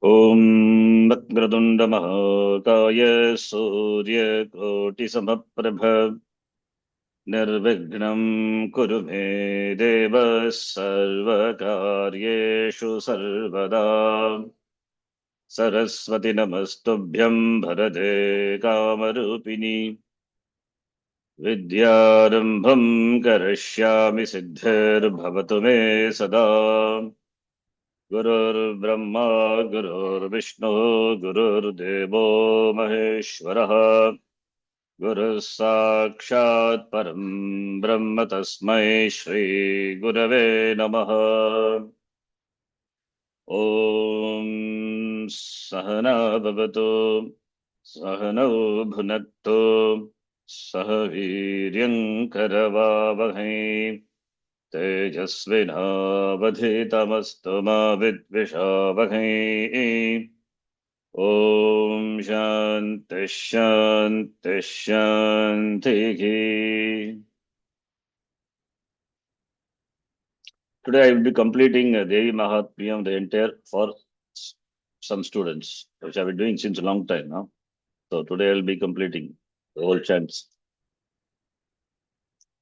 ॐ वक्रतुण्डमहाकाय सूर्यकोटिसमप्रभ निर्विघ्नं कुरु मे देव सर्वकार्येषु सर्वदा। सरस्वति नमस्तुभ्यं भरते कामरूपिणि विद्यारम्भं करिष्यामि सिद्धिर्भवतु मे सदा। गुरुर्ब्रह्मा गुरुर्विष्णु गुरुर्देवो महेश्वरः गुरुः साक्षात् परं ब्रह्म तस्मै श्रीगुरवे नमः। ॐ सहना भवतु सहनौ भुनक्तु सह वीर्यं करवावहै तेजस्विनावधीतमस्तु मा विद्विषावहै। ॐ शान्ति शान्ति शान्तिः। Today I will be completing Devi Mahatmyam, the entire for some students, which I have been doing since a long time now. So today I will be completing the whole chants,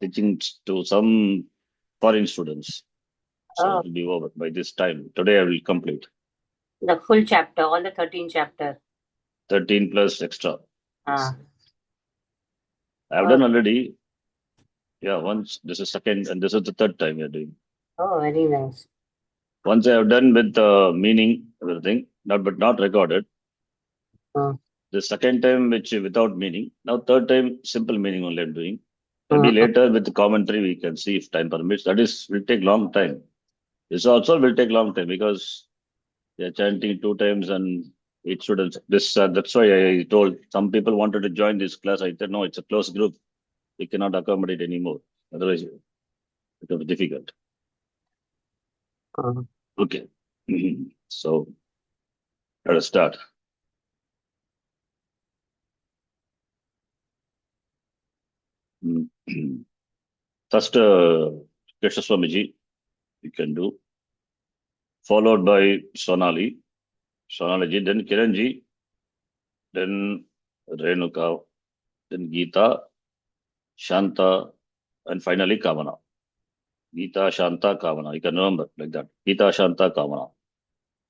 teaching to some foreign students. So Oh, it will be over by this time. Today I will complete the full chapter, all the 13 chapter. 13 plus extra. Ah, I have oh, done already. Yeah, once. This is second, and this is the third time we are doing. oh, very nice. Once I have done with meaning, everything, not but not recorded. Oh, The second time, which without meaning. Now third time, simple meaning only I'm doing. Maybe oh, later with the commentary we can see if time permits. That is will take long time. This also will take long time because they are chanting two times and each students. This that's why I told some people wanted to join this class. I said no, it's a closed group. We cannot accommodate anymore. Otherwise, it will be difficult. oh. Okay. So let us start. First, Krishna Swamiji, you can do, followed by Sonali, Sonali, then Kiranji, then Renuka, then Geeta, Shanta, and finally Kavana. Geeta, Shanta, Kavana. You can remember like that. Geeta, Shanta, Kavana.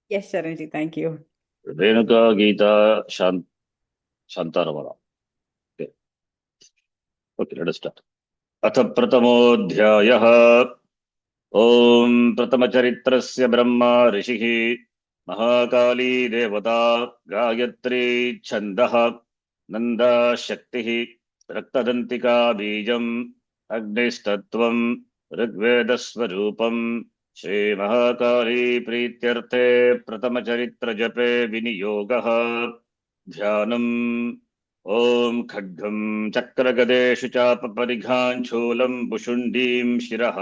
Yes, Sharanji, thank you. Renuka, Geeta, Shanta, Ravana. Okay. Okay, let us start. अथ प्रथमोऽध्यायः ॐ प्रथमचरित्रस्य ब्रह्मा ऋषिः महाकाली देवता गायत्री छन्दः नन्दा शक्तिः रक्तदन्तिका बीजम् अग्निस्तत्त्वं ऋग्वेदस्वरूपं श्रीमहाकाली प्रीत्यर्थे प्रथमचरित्रजपे विनियोगः ध्यानम् ॐ खड्गं चक्रगदेषु चापपरिघान् शूलं भुशुण्डीं शिरः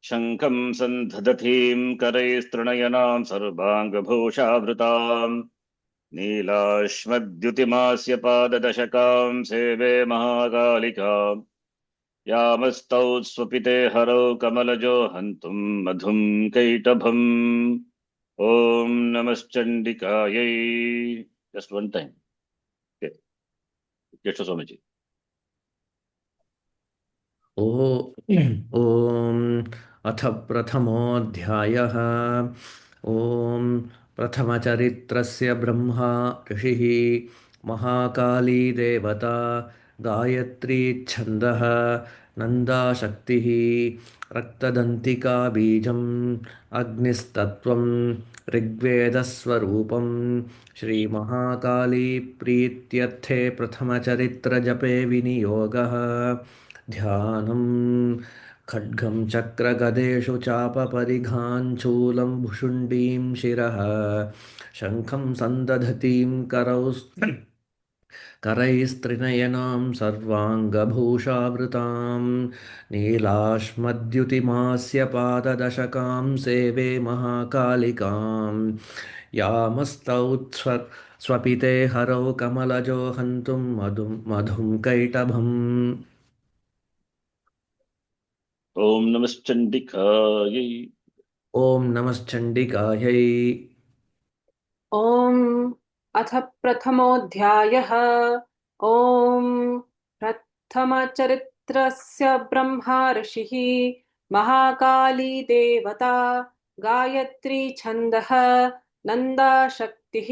शङ्खं सन्धदतीं करैस्तृणयनां सर्वाङ्गभूषावृताम् नीलाश्मद्युतिमास्य पाददशकां सेवे महाकालिकाम् यामस्तौ स्वपिते हरौ कमलजो हन्तुं मधुं कैटभम् ॐ नमश्चण्डिकायै जस्ट वन टाइम कृष्ण स्वामीजी ॐ अथ प्रथमोऽध्यायः ॐ प्रथमचरित्रस्य ब्रह्मा ऋषिः महाकाली देवता गायत्री छन्दः नन्दाशक्तिः रक्तदन्तिका बीजम् अग्निस्तत्त्वं ऋग्वेदस्वरूपं श्रीमहाकाली प्रीत्यर्थे प्रथमचरित्रजपे विनियोगः ध्यानं खड्गं चक्रगदेषु चापपरिघान् शूलं भुशुण्डीं शिरः शङ्खं सन्दधतीं करैस्त्रिनयनां सर्वाङ्गभूषावृतां नीलाश्मद्युतिमास्य पाददशकां सेवे महाकालिकां यामस्तौ स्वपिते हरौ कमलजो हन्तुं मधुं कैटभम् ॐ नमश्चण्डिकायै ॐ नमश्चण्डिकायै ॐ अथ प्रथमोऽध्यायः। ॐ प्रथमचरित्रस्य ब्रह्मा ऋषिः, महाकाली देवता, गायत्री छन्दः, नन्दाशक्तिः,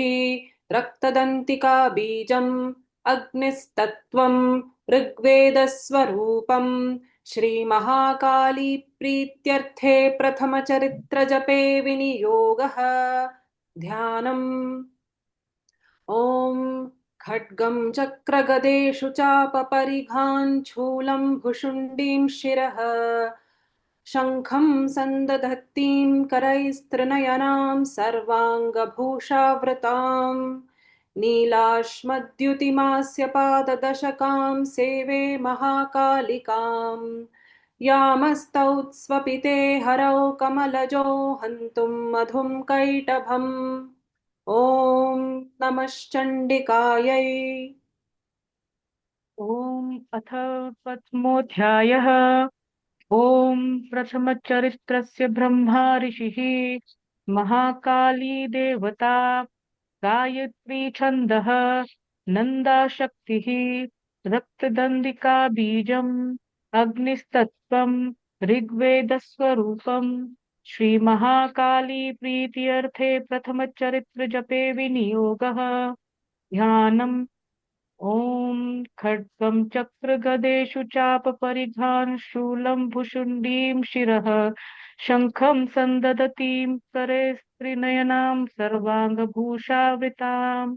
रक्तदन्तिका बीजम्, अग्निस्तत्त्वं, ऋग्वेदस्वरूपं। श्रीमहाकाली प्रीत्यर्थे प्रथमचरित्रजपे विनियोगः। ध्यानम्। ॐ खड्गं चक्रगदेषु चापपरिघान् शूलं भुशुण्डीं शिरः, शङ्खं सन्दधत्तीं करैस्त्रिनयनां सर्वाङ्गभूषावृताम्, नीलाश्मद्युतिमास्य पाददशकां सेवे महाकालिकाम्, यामस्तौत्स्वपिते हरौ कमलजो हन्तुं मधुं कैटभम्। ॐ नमश्चण्डिकायै। ॐ अथ प्रथमोऽध्यायः। ॐ प्रथमचरित्रस्य ब्रह्मा ऋषिः, महाकाली देवता, गायत्री छन्दः, नन्दाशक्तिः, रक्तदन्तिका बीजम्, अग्निस्तत्त्वं, ऋग्वेदस्वरूपम्। श्रीमहाकाली प्रीत्यर्थे प्रथमचरित्रजपे विनियोगः। ध्यानम्। ॐ खड्गं चक्रगदेषु चापपरिघान् शूलं भुशुण्डीं शिरः, शङ्खं सन्दधतीं करे स्त्रिनयनां सर्वाङ्गभूषावृताम्,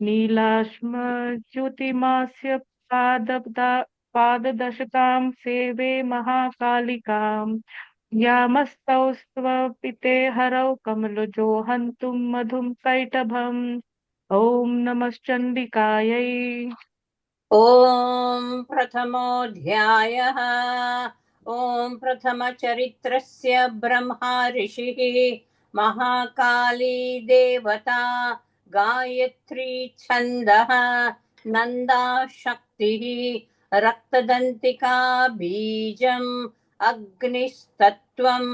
नीलाश्मज्योतिमास्य पाददशकां सेवे महाकालिकाम्, यामस्तौ स्वपिते हरौ कमलजो हन्तुं मधुं कैटभम्। ॐ नमश्चण्डिकायै। ॐ प्रथमोऽध्यायः। ॐ प्रथमचरित्रस्य ब्रह्मा ऋषिः, महाकाली देवता, गायत्री छन्दः, नन्दाशक्तिः, रक्तदन्तिका बीजम्, अग्निस्तत्त्वं,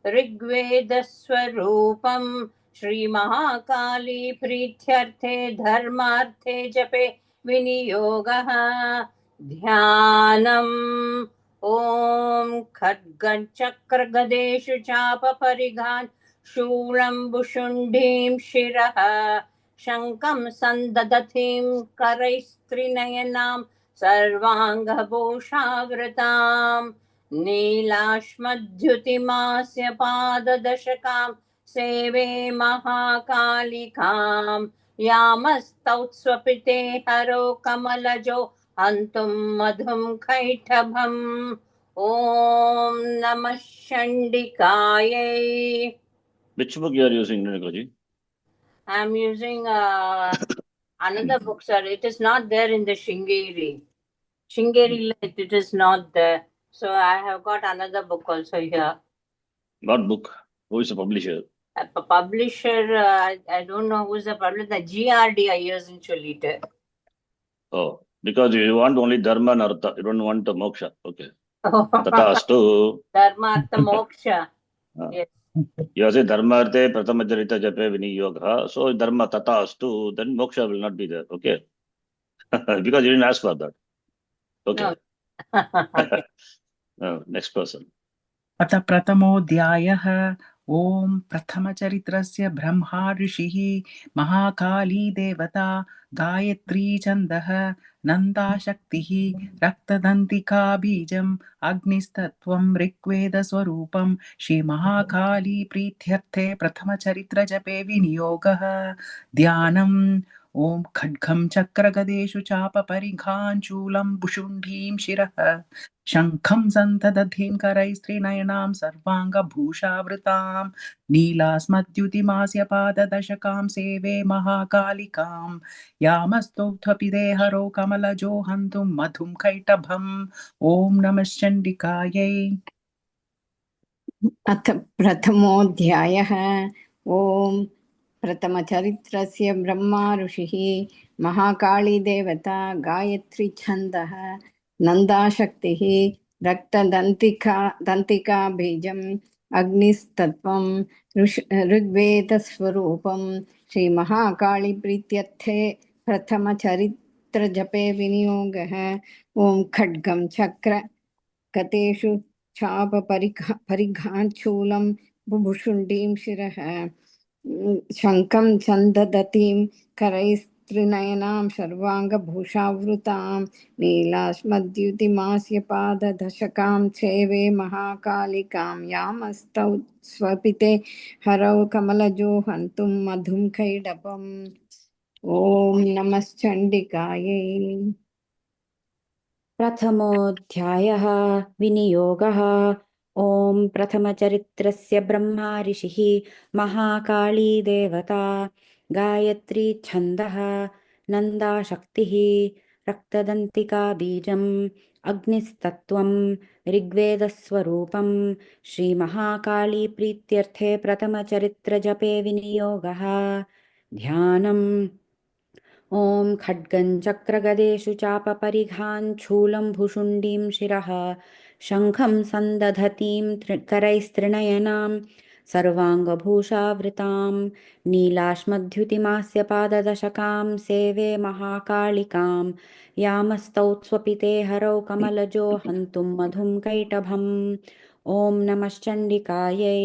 ऋग्वेदस्वरूपम्। श्रीमहाकाली प्रीत्यर्थे धर्मार्थे जपे विनियोगः। ध्यानम्। ॐ खड्गचक्रगदेषु चापपरिघान् शूलं भुशुण्डीं शिरः, शङ्खं सन्दधतीं करैस्त्रिनयनां सर्वाङ्गभूषावृताम्, नीलाश्मद्युतिमास्य पाददशकां सेवे महाकालिकाम्, यामस्तौत्स्वपिते हरो कमलजो हन्तुं मधुं कैटभम्। ॐ नमः चण्डिकायै। Which book you are using, Nirakaji? I am using another book, sir. It is not there in the Shringeri. Shringeri, it is not there. So I have got another book also here. What book? Who is the publisher? A publisher, I don't know who is the publisher. The GRD I use in Cholita. Oh, because you want only Dharma and Artha. You don't want the moksha. Okay. Tata astu. Dharma, Artha, Moksha. Yes. You say Dharma Arte Prathamacharita Jape Viniyoga. So Dharma Tata astu, then moksha will not be there. Okay. Because you didn't ask for that. Okay. No. Okay. Next person. अथ प्रथमोऽध्यायः। ॐ प्रथमचरित्रस्य ब्रह्मा ऋषिः, महाकाली देवता, गायत्री छन्दः, नन्दाशक्तिः, रक्तदन्तिका बीजम्, अग्निस्तत्त्वं, ऋग्वेदस्वरूपं। श्रीमहाकाली प्रीत्यर्थे प्रथमचरित्रजपे विनियोगः। ध्यानम्। ॐ खड्गं चक्रगदेषु चापपरिघान् शूलं भुशुण्डीं शिरः, शङ्खं सन्दधतीं करैस्त्रिनयनां सर्वाङ्गभूषावृतां, नीलास्मद्युतिमास्य पाददशकां सेवे महाकालिकां, यामस्तौत्वपिते हरो कमलजो हन्तुं मधुं कैटभम्। ॐ नमश्चण्डिकायै। अथ प्रथमोऽध्यायः। ॐ प्रथमचरित्रस्य ब्रह्मा ऋषिः, महाकाली देवता, गायत्री छन्दः, नन्दाशक्तिः, रक्तदन्तिका बीजम्, अग्निस्तत्त्वं ऋग्वेदस्वरूपं श्रीमहाकाळीप्रीत्यर्थे प्रथमचरित्रजपे विनियोगः। ॐ खड्गं चक्र कतेषु परिघाञ्चूलं बुभुषुण्डीं शिरः शङ्खं सन्दधतीं करैस्त्रिनयनां सर्वाङ्गभूषावृतां नीलास्मद्युतिमास्य पाददशकां सेवे महाकालिकां यामस्तौ स्वपिते हरौ कमलजो हन्तुं मधुं कैडभम्। ॐ नमश्चण्डिकायै। प्रथमोऽध्यायः विनियोगः। ॐ प्रथमचरित्रस्य ब्रह्मा ऋषिः, महाकाली देवता, गायत्री छन्दः, नन्दा शक्तिः, रक्तदन्तिका बीजम्, अग्निस्तत्त्वं, ऋग्वेदस्वरूपं, श्रीमहाकाली प्रीत्यर्थे प्रथमचरित्रजपे विनियोगः। ध्यानम्। ॐ खड्गं चक्रगदेषु चापपरिघान् शूलं भुशुण्डीं शिरः शङ्खं सन्दधतीं करैस्त्रिनयनां सर्वाङ्गभूषावृतां नीलाश्मद्युतिमास्य पाददशकां सेवे महाकालिकां यामस्तौ स्वपिते हरौ कमलजो हन्तुं मधुं कैटभम्। ॐ नमश्चण्डिकायै।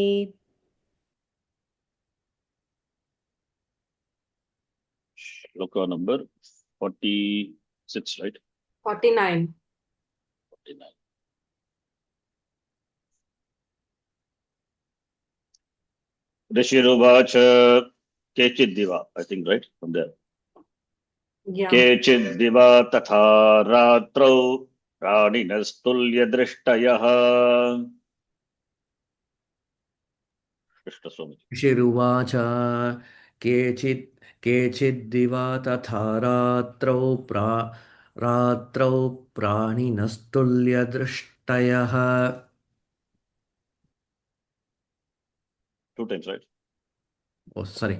Shloka number 46, right? 49. 49. Rishiruvacha Kechiddiva, I think, right? From there. Yeah. Kechiddiva tatha ratrau प्राणिनस्तुल्य दृष्टयः। ऋषिरुवाच केचिद्दिवा तथा रात्रौ प्राणिनस्तुल्यदृष्टयः। Two times, right? Oh, sorry.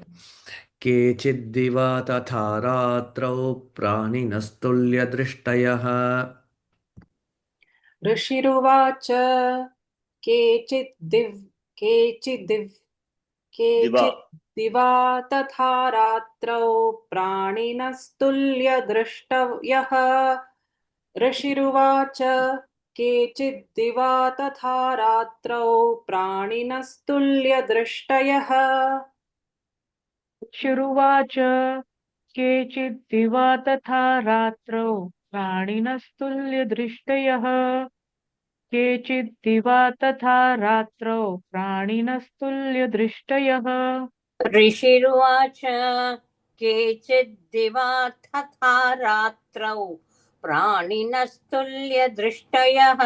केचिद्दिवा तथा रात्रौ प्राणिनस्तुल्यदृष्टयः। ऋषिरुवाच केचिद्दिवा तथा रात्रौ प्राणिनस्तुल्यदृष्टयः। ऋषिरुवाच केचिद्दिवा तथा रात्रौ प्राणिनस्तुल्यदृष्टयः। ऋषिरुवाच केचिद्दिवा तथा रात्रौ प्राणिनस्तुल्यदृष्टयः। केचिद्दिवा तथा रात्रौ प्राणिनस्तुल्यदृष्टयः। ऋषिरुवाच केचिद्दिवा तथा रात्रौ प्राणिनस्तुल्यदृष्टयः।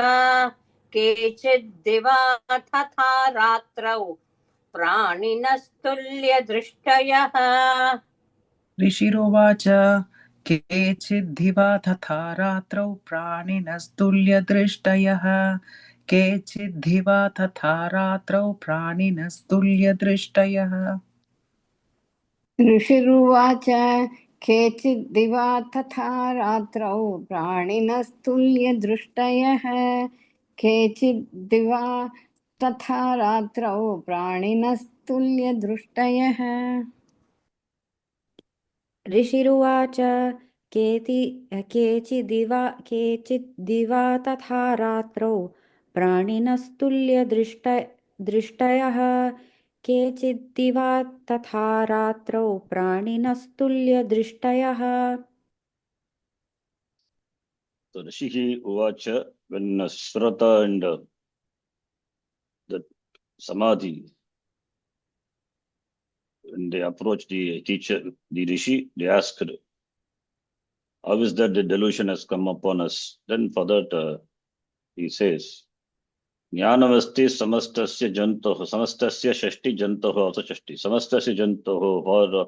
केचिद्दिवा तथा रात्रौ प्राणिनस्तुल्यदृष्टयः। ऋषिरोवाच केचिद्दिवा तथा रात्रौ प्राणिनस्तुल्यदृष्टयः। केचिद्दिवा तथा रात्रौ प्राणिनस्तुल्यदृष्टयः। ऋषिरुवाच केचिद्दिवा तथा रात्रौ प्राणिनस्तुल्यदृष्टयः। केचिद्दिवा तथा रात्रौ प्राणिनस्तुल्यदृष्टयः। ऋषिरुवाच केचिद्दिवा तथा रात्रौ प्राणिनस्तुल्यदृष्टयः। केचिद्दिवा तथा रात्रौ प्राणिनस्तुल्यदृष्टयः। So Rishihi Uvacha, when Surata and the Samadhi, when they approached the teacher, the Rishi, they asked, how is that the delusion has come upon us? Then for that, he says, Jnanavasti samastasya jantoh, samastasya shashti jantoh, also shashti, samastasya jantoh, for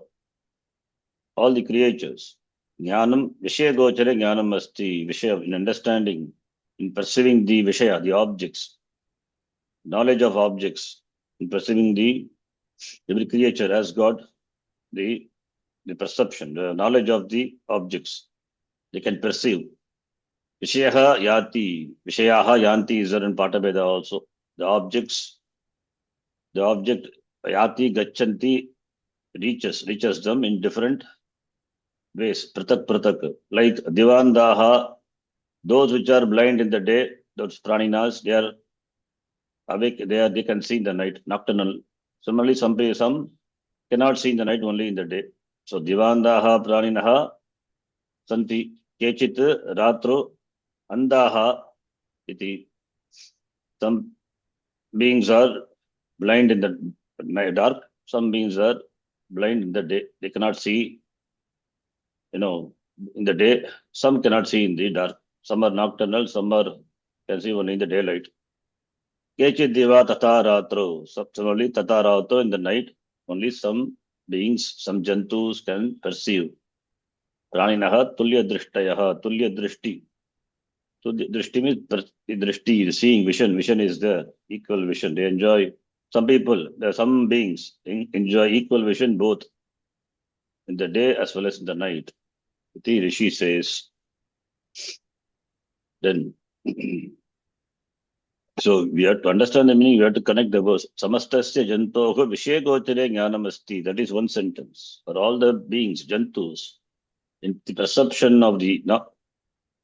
all the creatures. Jnanam, Vishaya Gochara Jnanam Asti, Vishaya, in understanding, in perceiving the Vishaya, the objects, knowledge of objects, in perceiving every creature as God, the perception, the knowledge of the objects, they can perceive. Vishayaha Yati, Vishayaha Yanti is there in Patabeda also. The objects the object yati gachanti reaches them in different ways. Pratak. Like divandaha, those which are blind in the day, those praninas, they are awake, they can see in the night, nocturnal. Similarly, some cannot see in the night, only in the day. So divandaha praninaha santi kechit ratro andaha iti. Some beings are blind in the dark, some beings are blind in the day. They cannot see, in the day. Some cannot see in the dark. Some are nocturnal, some can see only in the daylight. Kechit diva tata ratro. Similarly, tata ratro, in the night, only some beings, some jantus can perceive. Praninaha tulya drishtayah, tulya drishti. So the drishti means drishti, seeing, vision. Vision is there, equal vision. They enjoy. Some beings enjoy equal vision both in the day as well as in the night. The Rishi says. Then, so we have to understand the meaning. We have to connect the verse. Samastasya jantoho vishegochare jnanamasti. That is one sentence. For all the beings, jantus, in the perception of the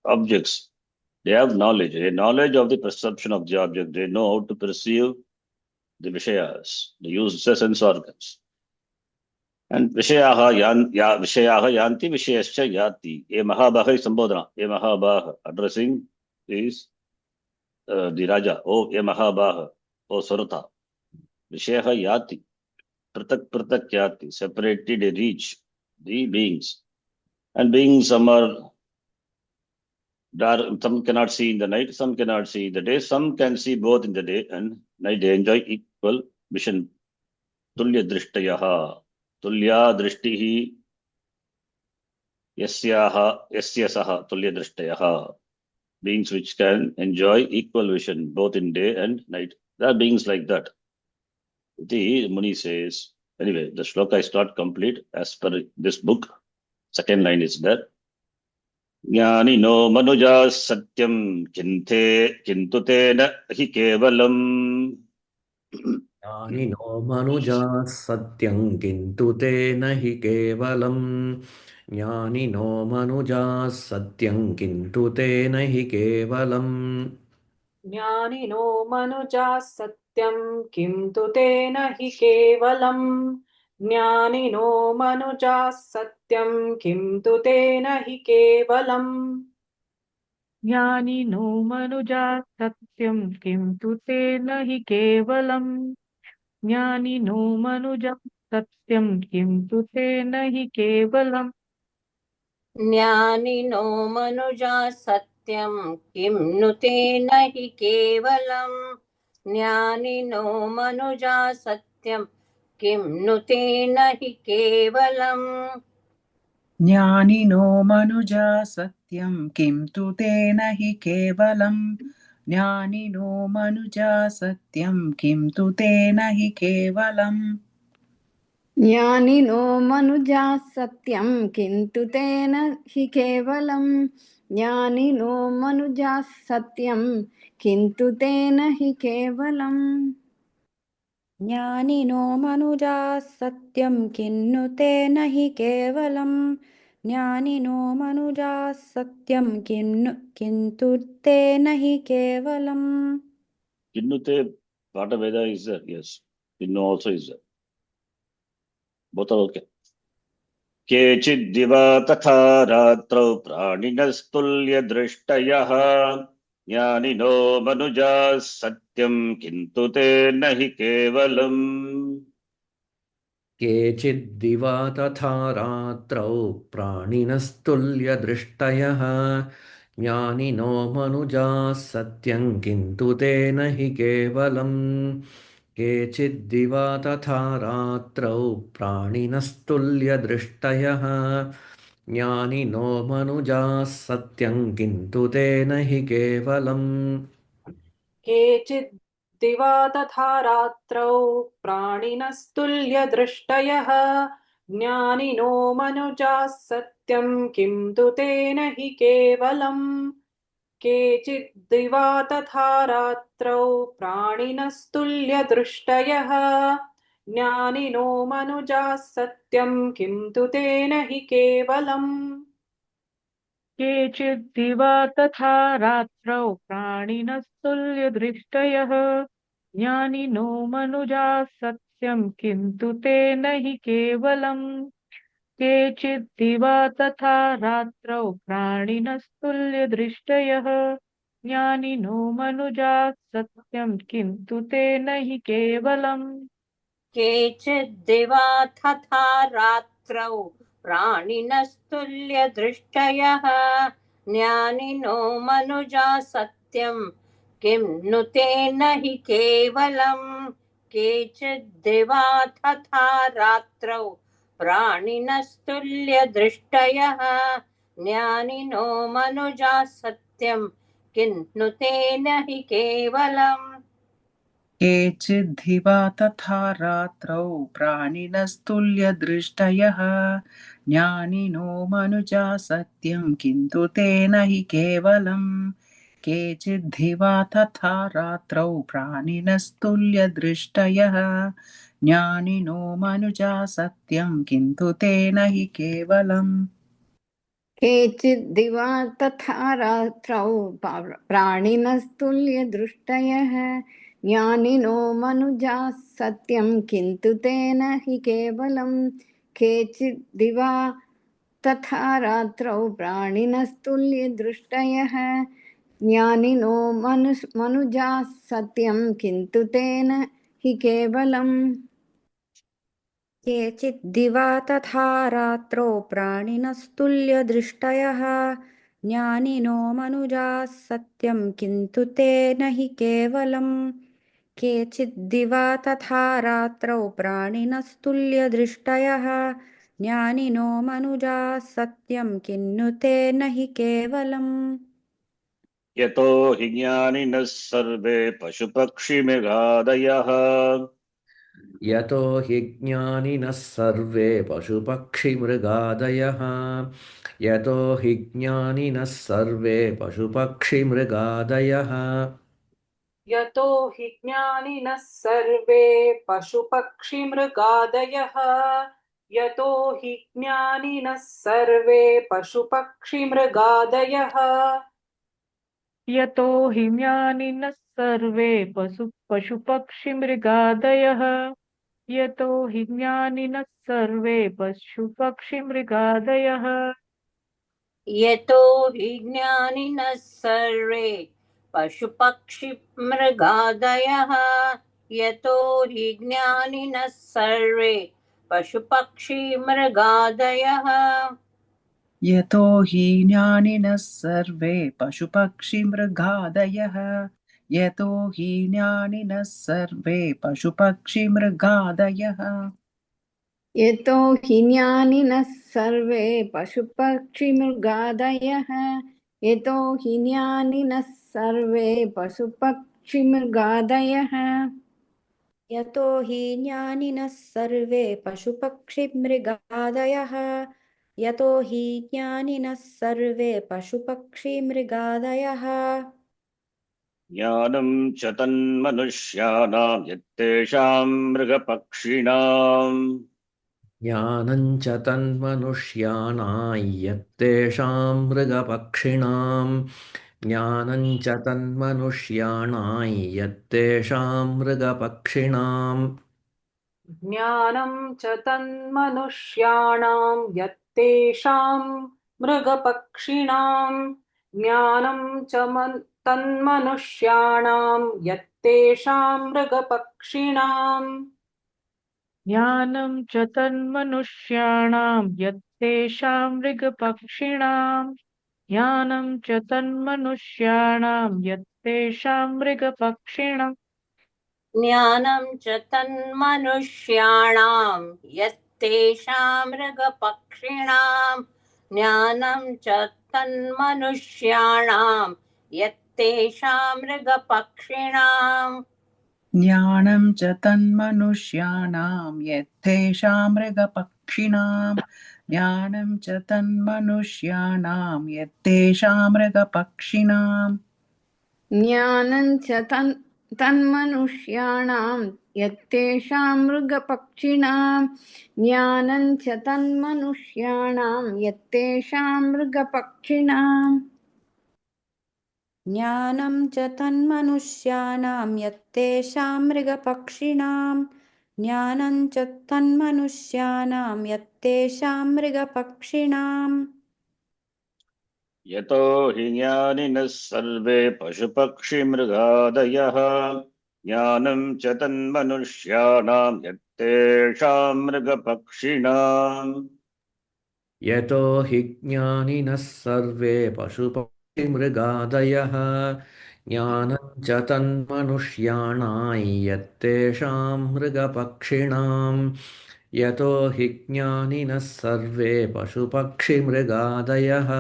objects, they have knowledge. A knowledge of the perception of the object. They know how to perceive the vishayas, the use the sense organs. And vishayaha yanti vishayascha yati. A mahabhaha is sambodhana. A mahabhaha addressing is the Raja. Oh, a mahabhaha. Oh, Sarata. Vishayaha yati. Pratak yati. Separated they reach the beings. And beings, some are dark, some cannot see in the night, some cannot see in the day, some can see both in the day and night. They enjoy equal vision. Tulya drishtayaha. Tulya drishtihi yasyasaha tulya drishtayaha. Beings which can enjoy equal vision both in day and night. There are beings like that. The Muni says, anyway, the shloka is not complete as per this book. Second line is there. Jnani no manuja satyam kintu te na hi kevalam. ज्ञानिनो मनुजाः सत्यं किन्तु ते न हि केवलम् ज्ञानिनो मनुजाः सत्यं किन्तु ते न हि केवलम् ज्ञानिनो मनुजाः सत्यं किन्तु तेन हि केवलम् ज्ञानिनो मनुजाः सत्यं किन्तु तेन हि केवलम् ज्ञानिनो मनुजा सत्यं किन्तु तेन हि केवलम् ज्ञानिनो मनुजा सत्यं किन्तु तेन हि केवलम् ज्ञानिनो मनुजा सत्यं किं नु तेन हि केवलम् ज्ञानिनो मनुजा सत्यं किं नु तेन हि केवलम् ज्ञानिनो मनुजा सत्यं किं तु तेन हि केवलम् ज्ञानिनो मनुजा सत्यं किं तु तेन हि केवलम् ज्ञानिनो मनुजा सत्यं किन्तु तेन हि केवलम् ज्ञानिनो मनुजा सत्यं किन्तु तेन हि केवलम् ज्ञानिनो मनुजाः सत्यं किन्नु तेन हि केवलम् ज्ञानिनो मनुजाः सत्यं किन्तु तेन हि केवलम् Kinnute, Vata Veda is there. Yes. Kinnu also is there. Both are okay. Kechid diva tatha ratrau praninastulya drishtayah jnanino manuja satyam kintu te nahi kevalam. केचिद्दिवा तथा रात्रौ प्राणिनस्तुल्यदृष्टयः ज्ञानिनो मनुजाः सत्यं किन्तु तेन हि केवलम् केचिद्दिवा तथा रात्रौ प्राणिनस्तुल्यदृष्टयः ज्ञानिनो मनुजाः सत्यं किन्तु तेन हि केवलम् केचित् दिवा तथा रात्रौ प्राणिनस्तुल्यदृष्टयः ज्ञानिनो मनुजाः सत्यं किन्तु तेन हि केवलम् केचिद्दिवा तथा रात्रौ प्राणिनस्तुल्यदृष्टयः ज्ञानिनो मनुजाः सत्यं किं तु तेन हि केवलम् केचिद्दिवा तथा रात्रौ प्राणिनस्तुल्यदृष्टयः ज्ञानिनो मनुजाः सत्यं किन्तु तेन हि केवलम् केचिद्दिवा तथा रात्रौ प्राणिनस्तुल्यदृष्टयः ज्ञानिनो मनुजाः सत्यं किन्तु तेन हि केवलम् केचिद्दिवा तथा रात्रौ प्राणिनस्तुल्यदृष्टयः ज्ञानिनो मनुजाः सत्यं किं नु तेन हि केवलम् केचिद्दिवा तथा रात्रौ प्राणिनस्तुल्यदृष्टयः ज्ञानिनो मनुजाः सत्यं किं नु तेन हि केवलम् केचिद्धिवा तथा रात्रौ प्राणिनस्तुल्यदृष्टयः ज्ञानिनो मनुजा सत्यं किन्तु तेन हि केवलम् केचिद्धिवा तथा रात्रौ प्राणिनस्तुल्यदृष्टयः ज्ञानिनो मनुजा सत्यं किन्तु तेन हि केवलम् केचिद्दिवा तथा रात्रौ प्राणिनस्तुल्यदृष्टयः ज्ञानिनो मनुजाः सत्यं किन्तु तेन हि केवलम् केचिद्दिवा तथा रात्रौ प्राणिनस्तुल्यदृष्टयः ज्ञानिनो मनुजाः सत्यं किन्तु तेन हि केवलम् केचिद्दिवा तथा रात्रौ प्राणिनस्तुल्यदृष्टयः ज्ञानिनो मनुजाः सत्यं किन्तु तेन हि केवलम् केचिद्दिवा तथा रात्रौ प्राणिनस्तुल्यदृष्टयः ज्ञानिनो मनुजाः सत्यं किन्नु तेन हि केवलम् यतो हि ज्ञानिनः सर्वे पशुपक्षिमृगादयः यतो हि ज्ञानिनः सर्वे पशुपक्षिमृगादयः यतो हि ज्ञानिनः सर्वे पशुपक्षिमृगादयः यतो हि ज्ञानिनः सर्वे पशुपक्षिमृगादयः यतो हि ज्ञानिनः सर्वे पशुपक्षिमृगादयः यतो हि ज्ञानिनः सर्वे पशुपक्षिमृगादयः यतो हि ज्ञानिनः सर्वे पशुपक्षिमृगादयः यतो हि ज्ञानिनः सर्वे पशुपक्षिमृगादयः यतो हि ज्ञानिनः सर्वे पशुपक्षिमृगादयः यतो हि ज्ञानिनः सर्वे पशुपक्षिमृगादयः यतो हि ज्ञानिनः सर्वे पशुपक्षिमृगादयः यतो हि ज्ञानिनः सर्वे पशुपक्षिमृगादयः यतो हि ज्ञानिनः सर्वे पशुपक्षिमृगादयः यतो हि ज्ञानिनः सर्वे पशुपक्षिमृगादयः यतो हि ज्ञानिनः सर्वे पशुपक्षिमृगादयः ज्ञानं च तन्मनुष्याणां यत्तेषां मृगपक्षिणाम् ज्ञानं च तन्मनुष्याणां यत्तेषां मृगपक्षिणां ज्ञानं च तन्मनुष्याणां यत्तेषां मृगपक्षिणां ज्ञानं च तन्मनुष्याणां यत्तेषां मृगपक्षिणां ज्ञानं च तन्मनुष्याणां यत्तेषां मृगपक्षिणां ज्ञानं च तन्मनुष्याणां यत्तेषां मृगपक्षिणां ज्ञानं च तन्मनुष्याणां यत्तेषां मृगपक्षिणां ज्ञानं च तन्मनुष्याणां यत्तेषां मृगपक्षिणां ज्ञानं च तन्मनुष्याणां यत्तेषां मृगपक्षिणां ज्ञानं च तन्मनुष्याणां यत्तेषां मृगपक्षिणां ज्ञानं च तन्मनुष्याणां यत्तेषां मृगपक्षिणाम् ज्ञानं च तन्मनुष्याणां यत्तेषां मृगपक्षिणां ज्ञानं च तन्मनुष्याणां यत्तेषां मृगपक्षिणाम् ज्ञानं च तन्मनुष्याणां यत्तेषां मृगपक्षिणां ज्ञानं च तन्मनुष्याणां यत्तेषां मृगपक्षिणाम् यतो हि ज्ञानिनः सर्वे पशुपक्षिमृगादयः ज्ञानं च तन्मनुष्याणां यत्तेषां मृगपक्षिणाम् यतो हि ज्ञानिनः सर्वे पशुपक्षिमृगादयः ज्ञानं च तन्मनुष्याणां यत्तेषां मृगपक्षिणां यतो हि ज्ञानिनः सर्वे पशुपक्षिमृगादयः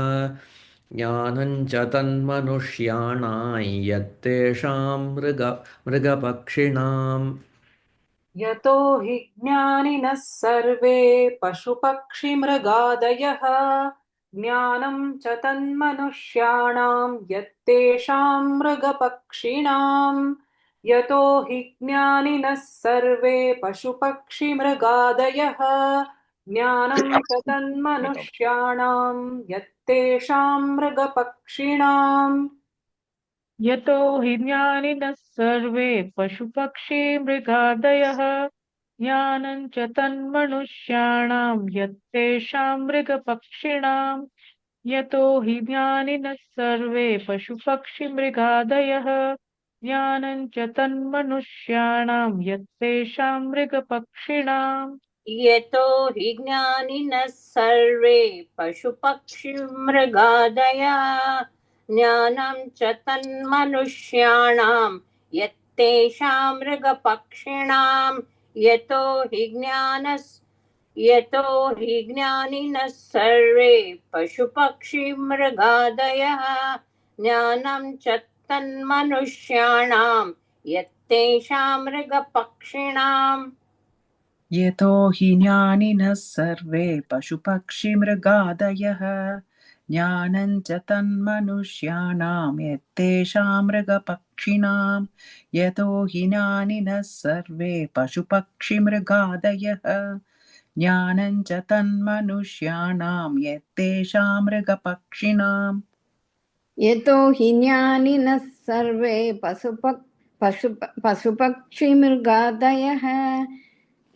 ज्ञानं च तन्मनुष्याणां यत्तेषां मृगपक्षिणाम् यतो हि ज्ञानिनः सर्वे पशुपक्षिमृगादयः ज्ञानं च तन्मनुष्याणां यत्तेषां मृगपक्षिणां यतो हि ज्ञानिनः सर्वे पशुपक्षिमृगादयः ज्ञानं च तन्मनुष्याणां यत्तेषां मृगपक्षिणाम् यतो हि ज्ञानिनः सर्वे पशुपक्षिमृगादयः ज्ञानं च तन्मनुष्याणां यत्तेषां मृगपक्षिणां यतो हि ज्ञानिनः सर्वे पशुपक्षिमृगादयः ज्ञानं च तन्मनुष्याणां यत्तेषां मृगपक्षिणाम् यतो हि ज्ञानिनः सर्वे पशुपक्षिमृगादयः ज्ञानं च तन्मनुष्याणां यत्तेषां मृगपक्षिणां यतो हि ज्ञानिनः सर्वे पशुपक्षिमृगादयः ज्ञानं च तन्मनुष्याणां यत्तेषां मृगपक्षिणाम् यतो हि ज्ञानिनः सर्वे पशुपक्षिमृगादयः ज्ञानं च तन्मनुष्याणां यत्तेषां मृगपक्षिणां यतो हि ज्ञानिनः सर्वे पशुपक्षिमृगादयः ज्ञानं च तन्मनुष्याणां यत्तेषां मृगपक्षिणाम् यतो हि ज्ञानिनः सर्वे पशुपक्षिमृगादयः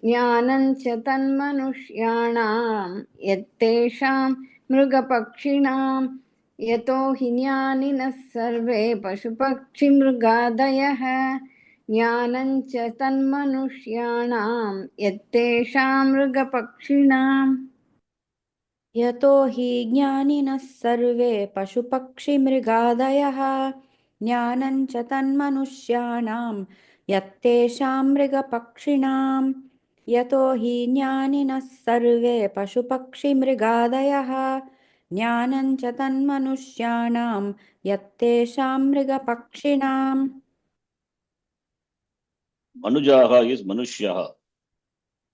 ज्ञानं च तन्मनुष्याणां यत्तेषां मृगपक्षिणां यतो हि ज्ञानिनः सर्वे पशुपक्षिमृगादयः ज्ञानं च तन्मनुष्याणां यत्तेषां मृगपक्षिणाम् यतो हि ज्ञानिनः सर्वे पशुपक्षिमृगादयः ज्ञानं च तन्मनुष्याणां यत्तेषां मृगपक्षिणां यतो हि ज्ञानिनः सर्वे पशुपक्षिमृगादयः ज्ञानं च तन्मनुष्याणां यत्तेषां मृगपक्षिणाम् मनुजाः is मनुष्यः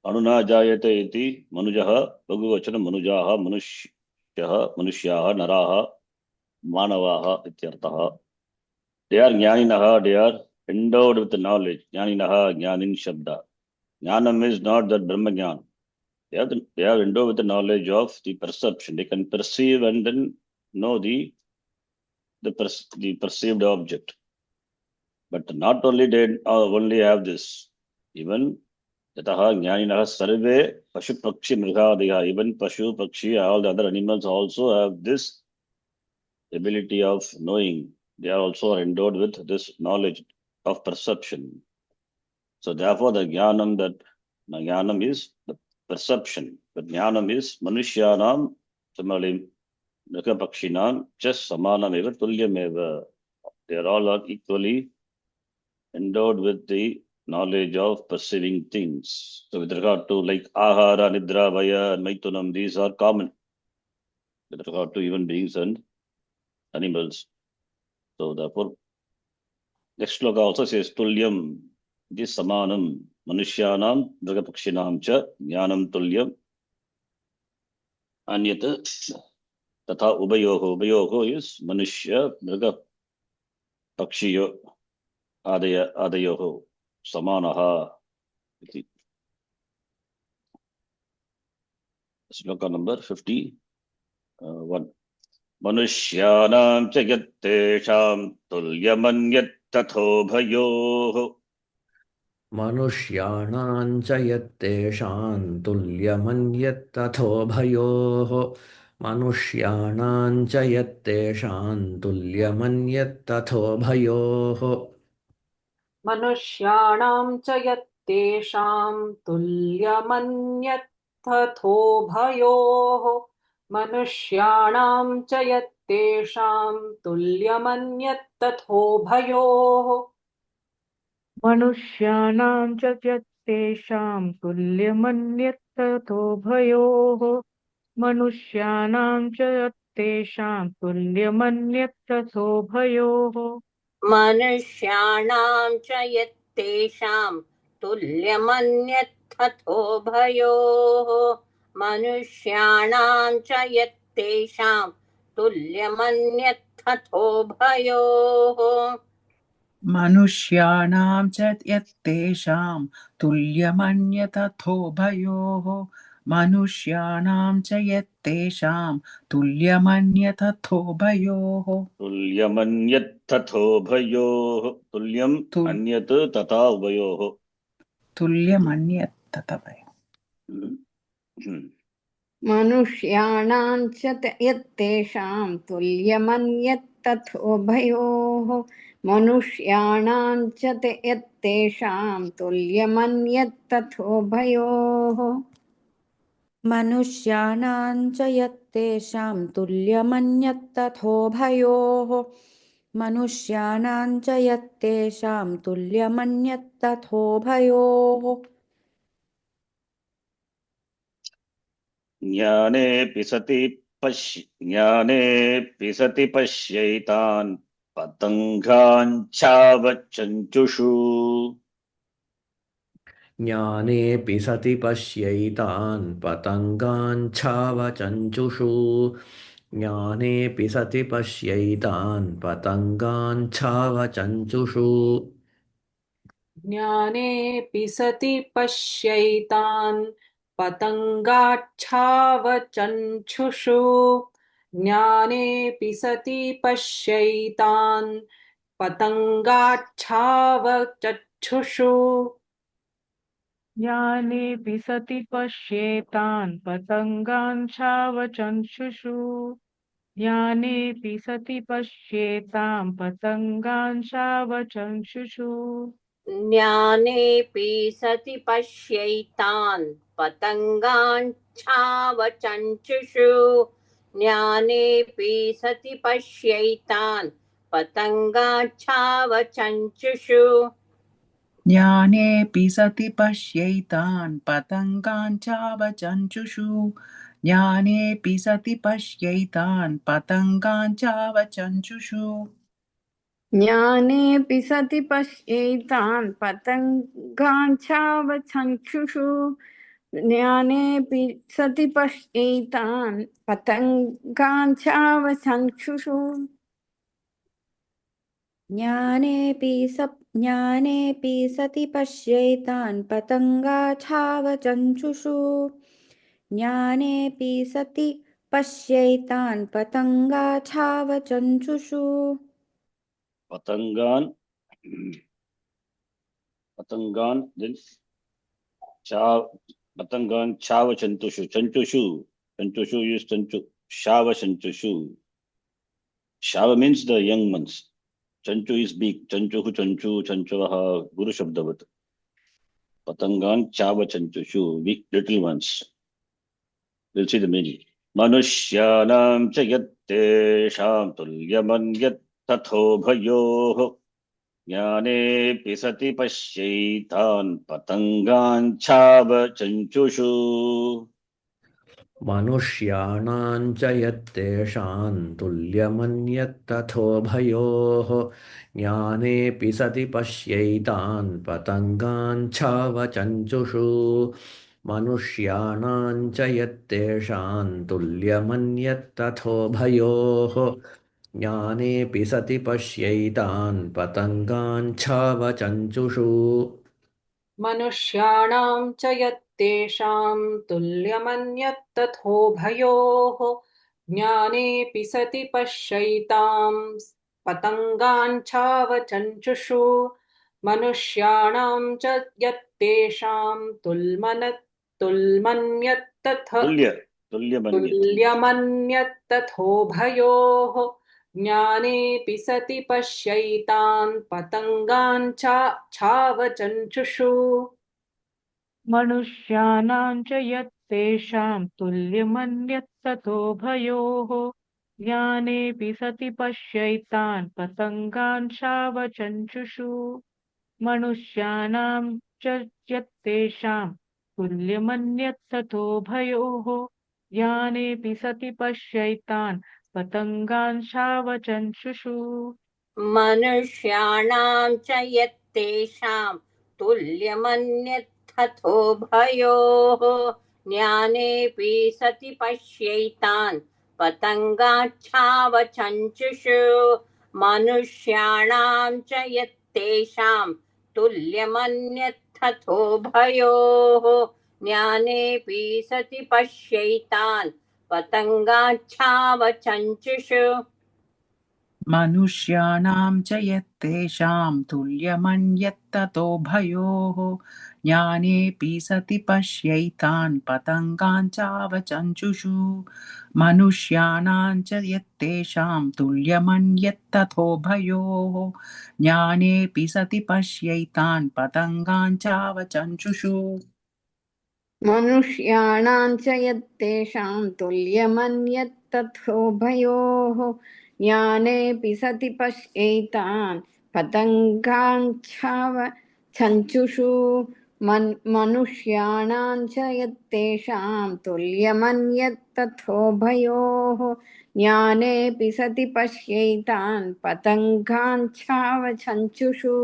अनुना जायते इति मनुजः लघुवचनं मनुजाः मनुष्यः मनुष्याः नराः मानवाः इत्यर्थः they are ज्ञानिनः they are endowed with knowledge ज्ञानिनः ज्ञानिन शब्द ज्ञानम is not that brahma jnana they are endowed with the knowledge of the perception they can perceive and then know the perceived object but not only they only have this even यतः ज्ञानिनः सर्वे पशु पक्षी मृगादयः even pashu pakshi all the other animals also have this ability of knowing they are also endowed with this knowledge of perception so therefore the jnanam is the perception but jnanam is manushyanam similarly mृगपक्षिणां just समानमेव तुल्यमेव they are all equally endowed with the knowledge of perceiving things. So with regard to like ahara, nidra, vaya, and maitunam, these are common with regard to human beings and animals. So therefore, next sloka also says tulyam, इति समानं मनुष्याणां मृगपक्षिणां च ज्ञानं तुल्यम् अन्यत् तथा उभयोः is मनुष्य मृग पक्षियो आदयोः समानः इति श्लोक नंबर 51 मनुष्याणां च यत्तेषां तुल्यमन्यत् तथोभयोः मनुष्याणां च यत्तेषां तुल्यमन्यत्तथोभयोः मनुष्याणां च यत्तेषां तुल्यमन्यत्तथोभयोः मनुष्याणां च यत्तेषां तुल्यमन्यत्तथोभयोः मनुष्याणां च यत्तेषां तुल्यमन्यत्तथोभयोः मनुष्याणां च यत्तेषां तुल्यमन्यत्तथोभयोः मनुष्याणां च यत्तेषां तुल्यमन्यत्तथोभयोः मनुष्याणां च यत्तेषां तुल्यमन्यत्तथोभयोः मनुष्याणां च यत्तेषां तुल्यमन्यत्तथोभयोः मनुष्याणां च यत्तेषां तुल्यमन्यतथोभयोः मनुष्याणां च यत्तेषां तुल्यमन्यतथोभयोः तुल्यमन्यत् तथोभयोः तुल्यम् तुल् अन्यत् तथा उभयोः तुल्यमन्यतथोभयोः मनुष्याणां च यत्तेषां तुल्यमन्यत्तथोभयोः मनुष्याणां च यत्तेषां तुल्यमन्यत्तथोभयोः मनुष्याणां च यत्तेषां तुल्यमन्यत्तथोभयोः मनुष्याणां च यत्तेषां तुल्यमन्यत्तथोभयोः ज्ञानेऽपि सति पश्यैतान् पतङ्गाञ्छावचञ्चुषु ज्ञानेऽपि सति पश्यैतान् पतङ्गाञ्छावचञ्चुषु ज्ञानेऽपि सति पश्यैतान् पतङ्गाञ्छावचञ्चुषु ज्ञानेऽपि सति पश्यैतान् पतङ्गाच्छावचञ्छुषु ज्ञानेऽपि सति पश्यैतान् पतङ्गाच्छावचक्षुषु ज्ञानेऽपि सति पश्येतान् पतङ्गाञ्छावचक्षुषु ज्ञानेऽपि सति पश्येतां पतङ्गाञ्छावचक्षुषु ज्ञानेऽपि सति पश्यैतान् पतङ्गाञ्छावचञ्चुषु ज्ञानेऽपि सति पश्यैतान् पतङ्गाच्छावचञ्चुषु ज्ञानेऽपि सति पश्यैतान् पतङ्गाञ्चावचञ्चुषु ज्ञानेऽपि सति पश्यैतान् पतङ्गाञ्चावचञ्चुषु ज्ञानेऽपि सति पश्यैतान् पतङ्गाञ्छावचक्षुषु ज्ञानेऽपि सति पश्यैतान् पतङ्गाञ्छावचक्षुषु ज्ञानेऽपि सति पश्यैतान् पतङ्गाच्छावचञ्चुषु ज्ञानेऽपि सति पश्यैतान् पतङ्गाच्छावचञ्चुषु पतङ्गान् then पतङ्गाञ्छावचञ्चुषु चञ्चुषु is chanchu shavachanchushu. Shava means the young ones. Chanchu is big. Chanchuvaha Guru Shabdavat. Patangaञ्छावचञ्चुषु big little ones. We'll see the meaning. मनुष्याणां च यत्तेषां तुल्यमन्यत् तथोभयोः ज्ञानेऽपि सति पश्यैतान् पतङ्गाञ्छावचञ्चुषु मनुष्याणां च यत्तेषां तुल्यमन्यत्तथोभयोः ज्ञानेऽपि सति पश्यैतान् पतङ्गान् छावचञ्चुषु मनुष्याणां च यत्तेषां तुल्यमन्यत्तथोभयोः ज्ञानेऽपि सति पश्यैतान् पतङ्गान् छावचञ्चुषु मनुष्याणां च यत्तेषां तुल्यमन्यत्तथोभयोः ज्ञानेऽपि सति पश्यैतां पतङ्गान् छावचञ्चुषु मनुष्याणां च यत्तेषां तुल्यमन्यत् तुल्यमन्यत्तथोभयोः ज्ञानेऽपि सति पश्यैतान् पतङ्गान् छावचञ्चुषु मनुष्याणां च यत्तेषां तुल्यमन्यत्ततोभयोः ज्ञानेऽपि सति पश्यैतान् पतङ्गान् शावचञ्चुषु मनुष्याणां च यत्तेषां तुल्यमन्यत्ततोभयोः ज्ञानेऽपि सति पश्यैतान् पतङ्गान् शावचञ्चुषु मनुष्याणां च यत्तेषां तुल्यमन्यत्तथोभयोः ज्ञानेऽपि सति पश्यैतान् पतङ्गाच्छावचञ्चुषु मनुष्याणां च यत्तेषां तुल्यमन्यत्तथोभयोः ज्ञानेऽपि सति पश्यैतान् पतङ्गाच्छावचञ्चुषु मनुष्याणां च यत्तेषां तुल्यमन्यत्ततोभयोः ज्ञानेऽपि सति पश्यैतान् पतङ्गान् चावचञ्चुषु मनुष्याणां च यत्तेषां तुल्यमन्यत्ततोभयोः ज्ञानेऽपि सति पश्यैतान् पतङ्गान् चावचञ्चुषु मनुष्याणां च यत्तेषां तुल्यमन्यत्तथोभयोः ज्ञानेऽपि सति पश्यैतान् पतङ्गाच्छावचञ्चुषु मनुष्याणां च यत्तेषां तुल्यमन्यत्तथोभयोः ज्ञानेऽपि सति पश्यैतान् पतङ्गाच्छावचञ्चुषु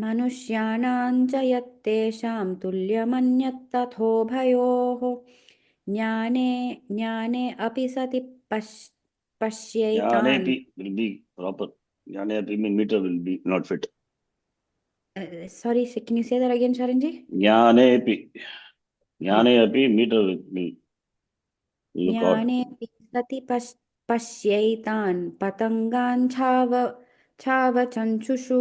मनुष्याणां च यत्तेषां तुल्यमन्यत्तथोभयोः ज्ञाने अपि सति पश्यैतान् Jnanepi will be proper. Jnanepi mean meter will be not fit. Sorry, can you say that again, Sharanji? Jnanepi meter will look odd. ज्ञानेऽपि सति पश्यैतान् पतङ्गान् छावचञ्चुषु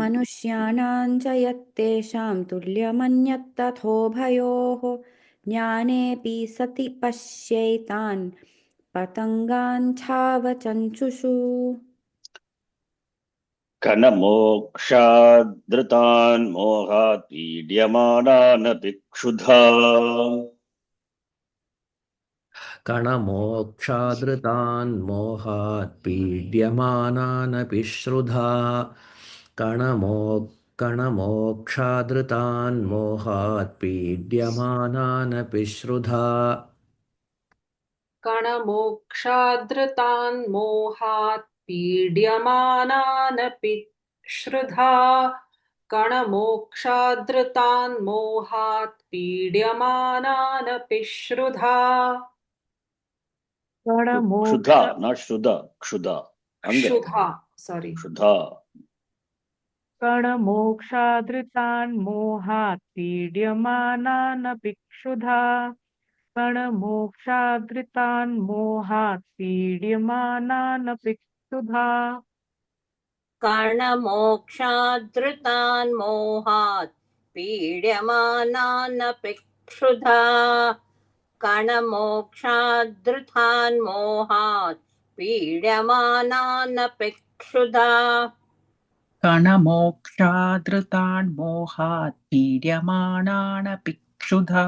मनुष्याणां च यत्तेषां तुल्यमन्यत्तथोभयोः ज्ञानेऽपि सति पश्यैतान् पतङ्गान् छावचञ्चुषु कनमोक्षादृतान् मोहात् पीड्यमानानपि क्षुधा कणमोक्षादृतान् मोहात् पीड्यमानानपि श्रुधा कणमोक्षादृतान् मोहात् पीड्यमानानपि श्रुधा कणमोक्षादृतान् मोहात् पीड्यमानानपि श्रुधा कणमोक्षादृतान् मोहात् पीड्यमानानपि श्रुधा क्षुधा not shudha क्षुधा क्षुधा sorry क्षुधा कणमोक्षादृतान् मोहात् पीड्यमानानपि क्षुधा कणमोक्षादृतान् मोहात् पीड्यमानानपि क्षुधा कर्णमोक्षादृतान् मोहात् पीड्यमानानपि क्षुधा कर्णमोक्षादृतान् मोहात् पीड्यमानानपि क्षुधा कणमोक्षादृतान् मोहात् पीड्यमानानपि क्षुधा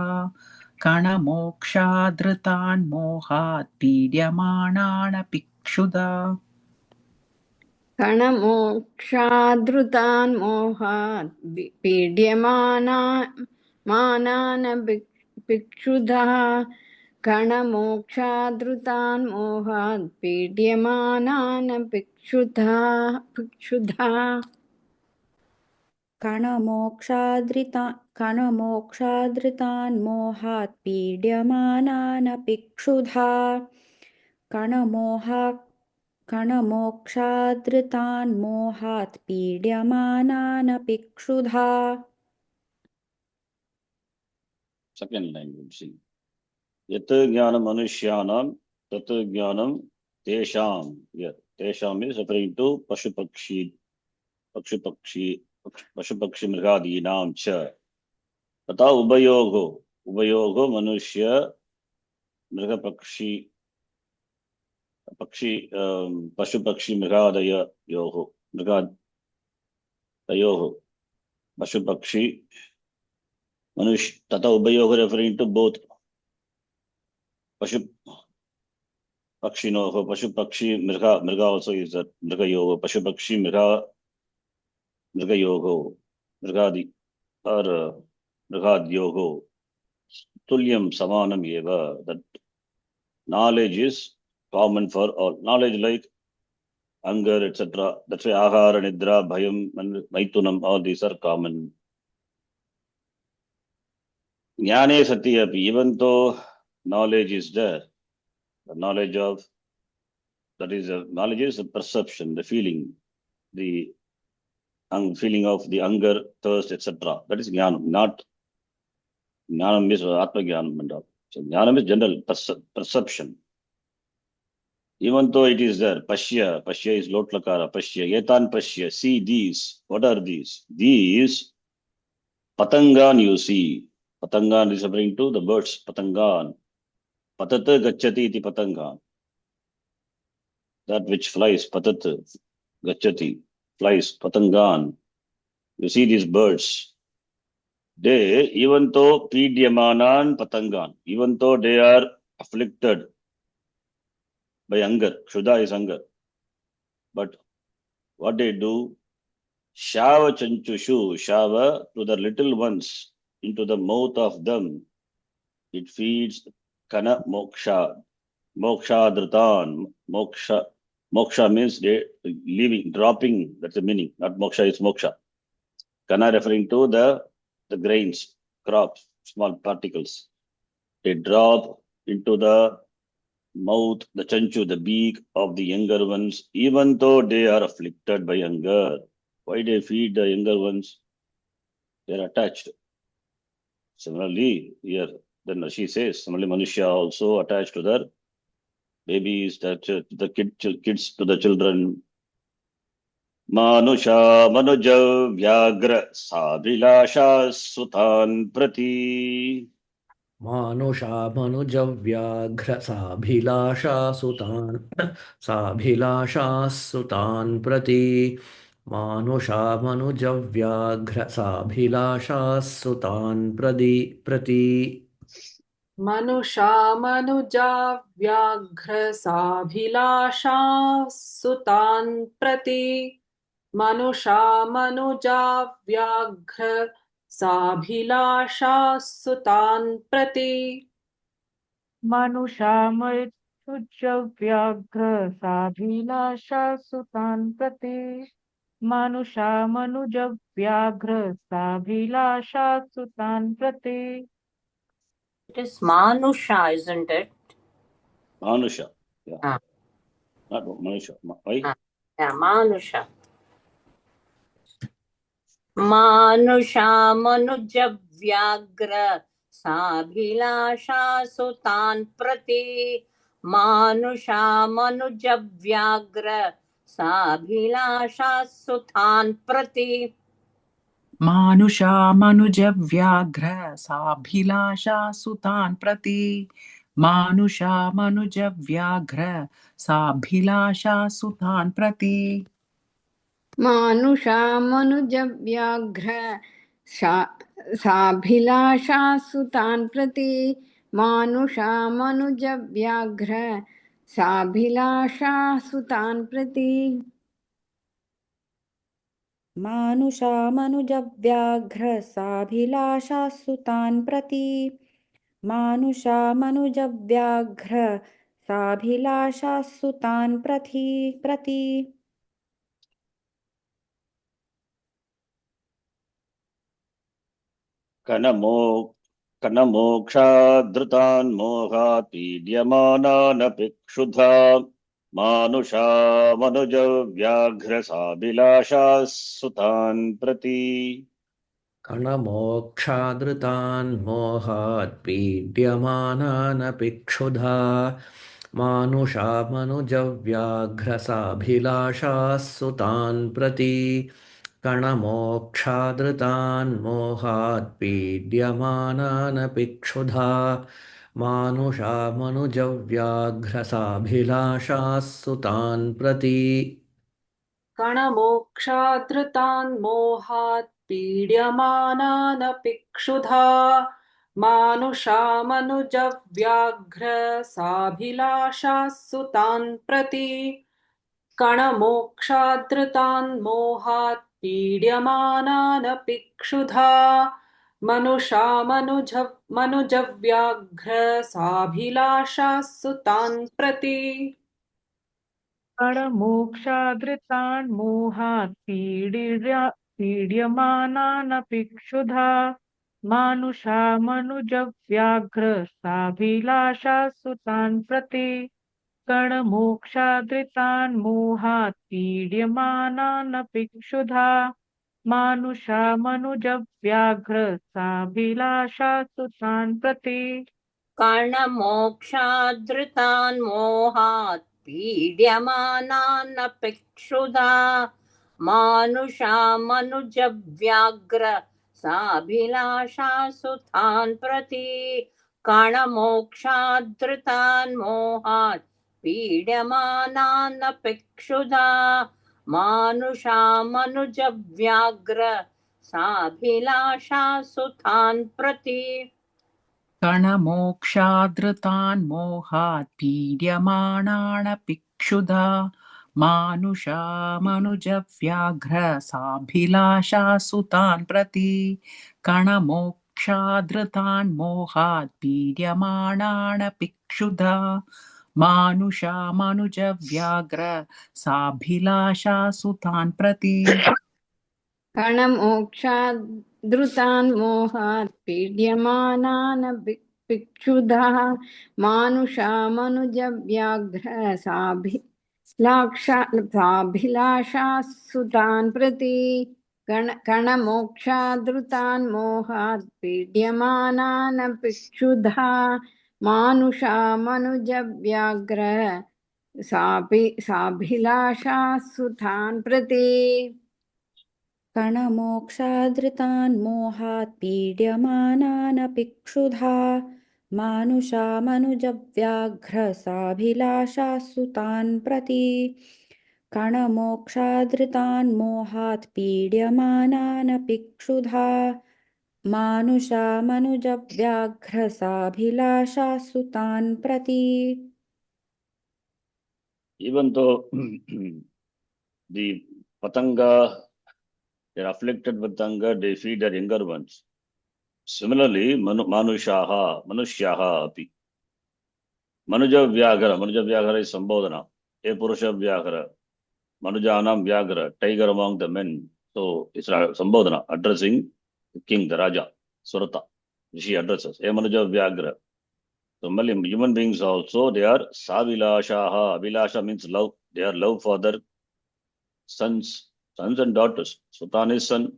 कणमोक्षादृतान् मोहात् पीड्यमानानपि क्षुधा कणमोक्षादृतान् मोहात् पीड्यमानानपि मानानभिक्षुधाः कणमोक्षादृतान् मोहात् भिक्षुधा कणमोक्षादृतान् मोहात् पीड्यमानानपि क्षुधा कणमोक्षादृतान् मोहात् पीड्यमानानपि क्षुधा Second line we'll see. Yat jnanam manusyanam tat jnanam tesham. Yeah, tesham is referring to Pashu Pakshi Mrigadinam cha. Tata ubayogo manusya Mriga Pakshi Pashu Pakshi Mrigadaya yoho. Mrigadayoho. Pashu Pakshi Manush Tata ubayogo referring to both Pashu Pakshinoho, Pashu Pakshi Mriga also is that Mriga Yoga, Pashu Pakshi Mriga Yogo, Mrigadi or Mrigad Yogo, Tulyam Samanam Eva, that knowledge is common for all. Knowledge like anger, etc. That's why Ahara, Nidra, Bhayam, and Maitunam, all these are common. Jnane Satyapi, even though knowledge is there, the knowledge of knowledge is the perception, the feeling, the feeling of the anger, thirst, etc. That is jnanam, not jnanam is atma jnanam and all. So jnanam is general perception. Even though it is there, pashya is lotlakara, pashya, yetan pashya, see these. What are these? These patangan you see. Patangan is referring to the birds, patangan. Patata gacchati iti patangan. That which flies, patata gacchati, flies, patangan. You see these birds. They, even though pidyamanan patangan, even though they are afflicted by hunger, kshuddha is hunger. But what they do, shava chanchushu, shava to the little ones, into the mouth of them, it feeds kana moksha, moksha dratan, moksha means they leaving, dropping, that's the meaning, not moksha is moksha. Kana referring to the grains, crops, small particles. They drop into the mouth, the chanchu, the beak of the younger ones, even though they are afflicted by hunger. Why they feed the younger ones? They are attached. Similarly, here, then she says, similarly, Manushya also attached to their babies, the kids, to the children. Manusha manuja vyagra sabhilasha sutan prati. मानुषा मनुजव्याघ्र साभिलाषा सुतान् प्रति मानुषा मनुजव्याघ्र साभिलाषा सुतान् प्रति मनुषा मनुजा व्याघ्र साभिलाषा सुतान् प्रति मनुषा मनुजा व्याघ्र साभिलाषा सुतान् प्रति मनुषा मनुजव्याघ्र साभिलाषा सुतान् प्रति मनुषा मनुजव्याघ्र साभिलाषा सुतान् प्रति. It is Manusha, isn't it? Manusha. Yeah. Not Manusha. Why? Yeah, Manusha. Manusha manuja vyagra sabhilasha sutan prati. Manusha manuja vyagra sabhilasha sutan prati. Manusha manuja vyaghra sabhilasha sutan prati Manusha manuja vyaghra sabhilasha sutan prati मानुषा मनुजव्याघ्र साभिलाषा सुतान् प्रति मानुषा मनुजव्याघ्र साभिलाषा सुतान् प्रति. मानुषामनुजव्याघ्र साभिलाषा सुतान् प्रति मानुषामनुजव्याघ्र साभिलाषा सुतान् प्रति कनमोक्षादृतान् मोहात् पीड्यमानानपि क्षुधा मानुषा मनुजव्याघ्रसाभिलाषाः सुतान् प्रति कणमोक्षादृतान् मोहात् पीड्यमानानपि क्षुधा मानुषामनुजव्याघ्रसाभिलाषाः सुतान् प्रति कणमोक्षादृतान् मोहात् पीड्यमानानपि क्षुधा मानुषामनुजव्याघ्रसाभिलाषाः सुतान् प्रति कणमोक्षादृतान् मोहात् पीड्यमानानपि क्षुधा मानुषामनुजव्याघ्र साभिलाषाः सुतान् प्रति कणमोक्षादृतान् मोहात् पीड्यमानानपि क्षुधा मनुजव्याघ्र साभिलाषाः सुतान् प्रति कणमोक्षादृतान् मोहात् पीड्यमानानपि क्षुधा मानुषामनुजव्याघ्र साभिलाषा सुतान् प्रति कणमोक्षादृतान् मोहात् पीड्यमानानपि क्षुधा मानुषामनुजव्याघ्र साभिलाषा सुतान् प्रति कर्णमोक्षादृतान् मोहात् पीड्यमानानपि क्षुधा मानुषामनुजव्याघ्र साभिलाषा सुतान् प्रति कर्णमोक्षादृतान् मोहात् पीड्यमानानपि क्षुधा मानुषामनुजव्याघ्र साभिलाषा सुतान् प्रति कणमोक्षादृतान् मोहात् पीड्यमानानपि क्षुधा मानुषामनुजव्याघ्र साभिलाषा सुतान् प्रति कणमोक्षादृतान् मोहात् पीड्यमानानपि क्षुधा मानुषामनुजव्याघ्र साभिलाषा सुतान् प्रति कणमोक्षादृतान् मोहात् पीड्यमानानपि क्षुधा मानुषामनुजव्याघ्र साभिलाषा सुतान् प्रति कणमोक्षादृतान् मोहात् पीड्यमानानपि क्षुधा मानुषामनुजव्याघ्र साभिलाषा सुतान् प्रति कणमोक्षादृतान् मोहात् पीड्यमानानपि क्षुधा मानुषामनुजव्याघ्र साभिलाषा सुतान् प्रति कणमोक्षादृतान् मोहात् पीड्यमानानपि क्षुधा मानुषामनुजव्याघ्र साभिलाषा सुतान् प्रति. Even though the patanga, they are afflicted with anger, they feed their younger ones. Similarly, manushaha api. Manuja Vyaghara is Sambodhana. A Purusha Vyaghara. Manujanam Vyaghara, tiger among the men. So it's Sambodhana, addressing the king, the Raja, Surata. She addresses. A Manuja Vyaghara. So human beings also, they are Savilashaha. Avilasha means love. They are love for their sons and daughters. Sutan is son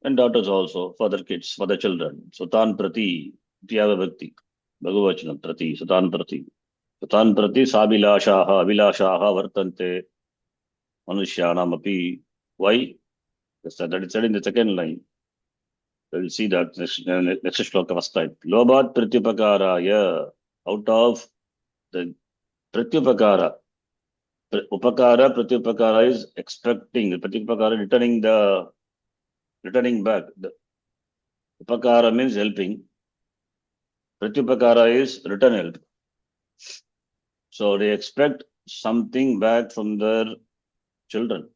and daughters also for their kids, for the children. Sutan Prati, Pyava Bhakti, Bhagavachanam Prati, Sutan Prati. Sutan Prati Savilashaha, Avilashaha Vartante, Manushyanam Api. Why? That is said in the second line. We will see that next shloka first time. Lobat Pratyupakaraya, out of the Pratyupakara. Upakara, Pratyupakara is expecting, Pratyupakara returning back. The Upakara means helping. Pratyupakara is return help. So they expect something back from their children.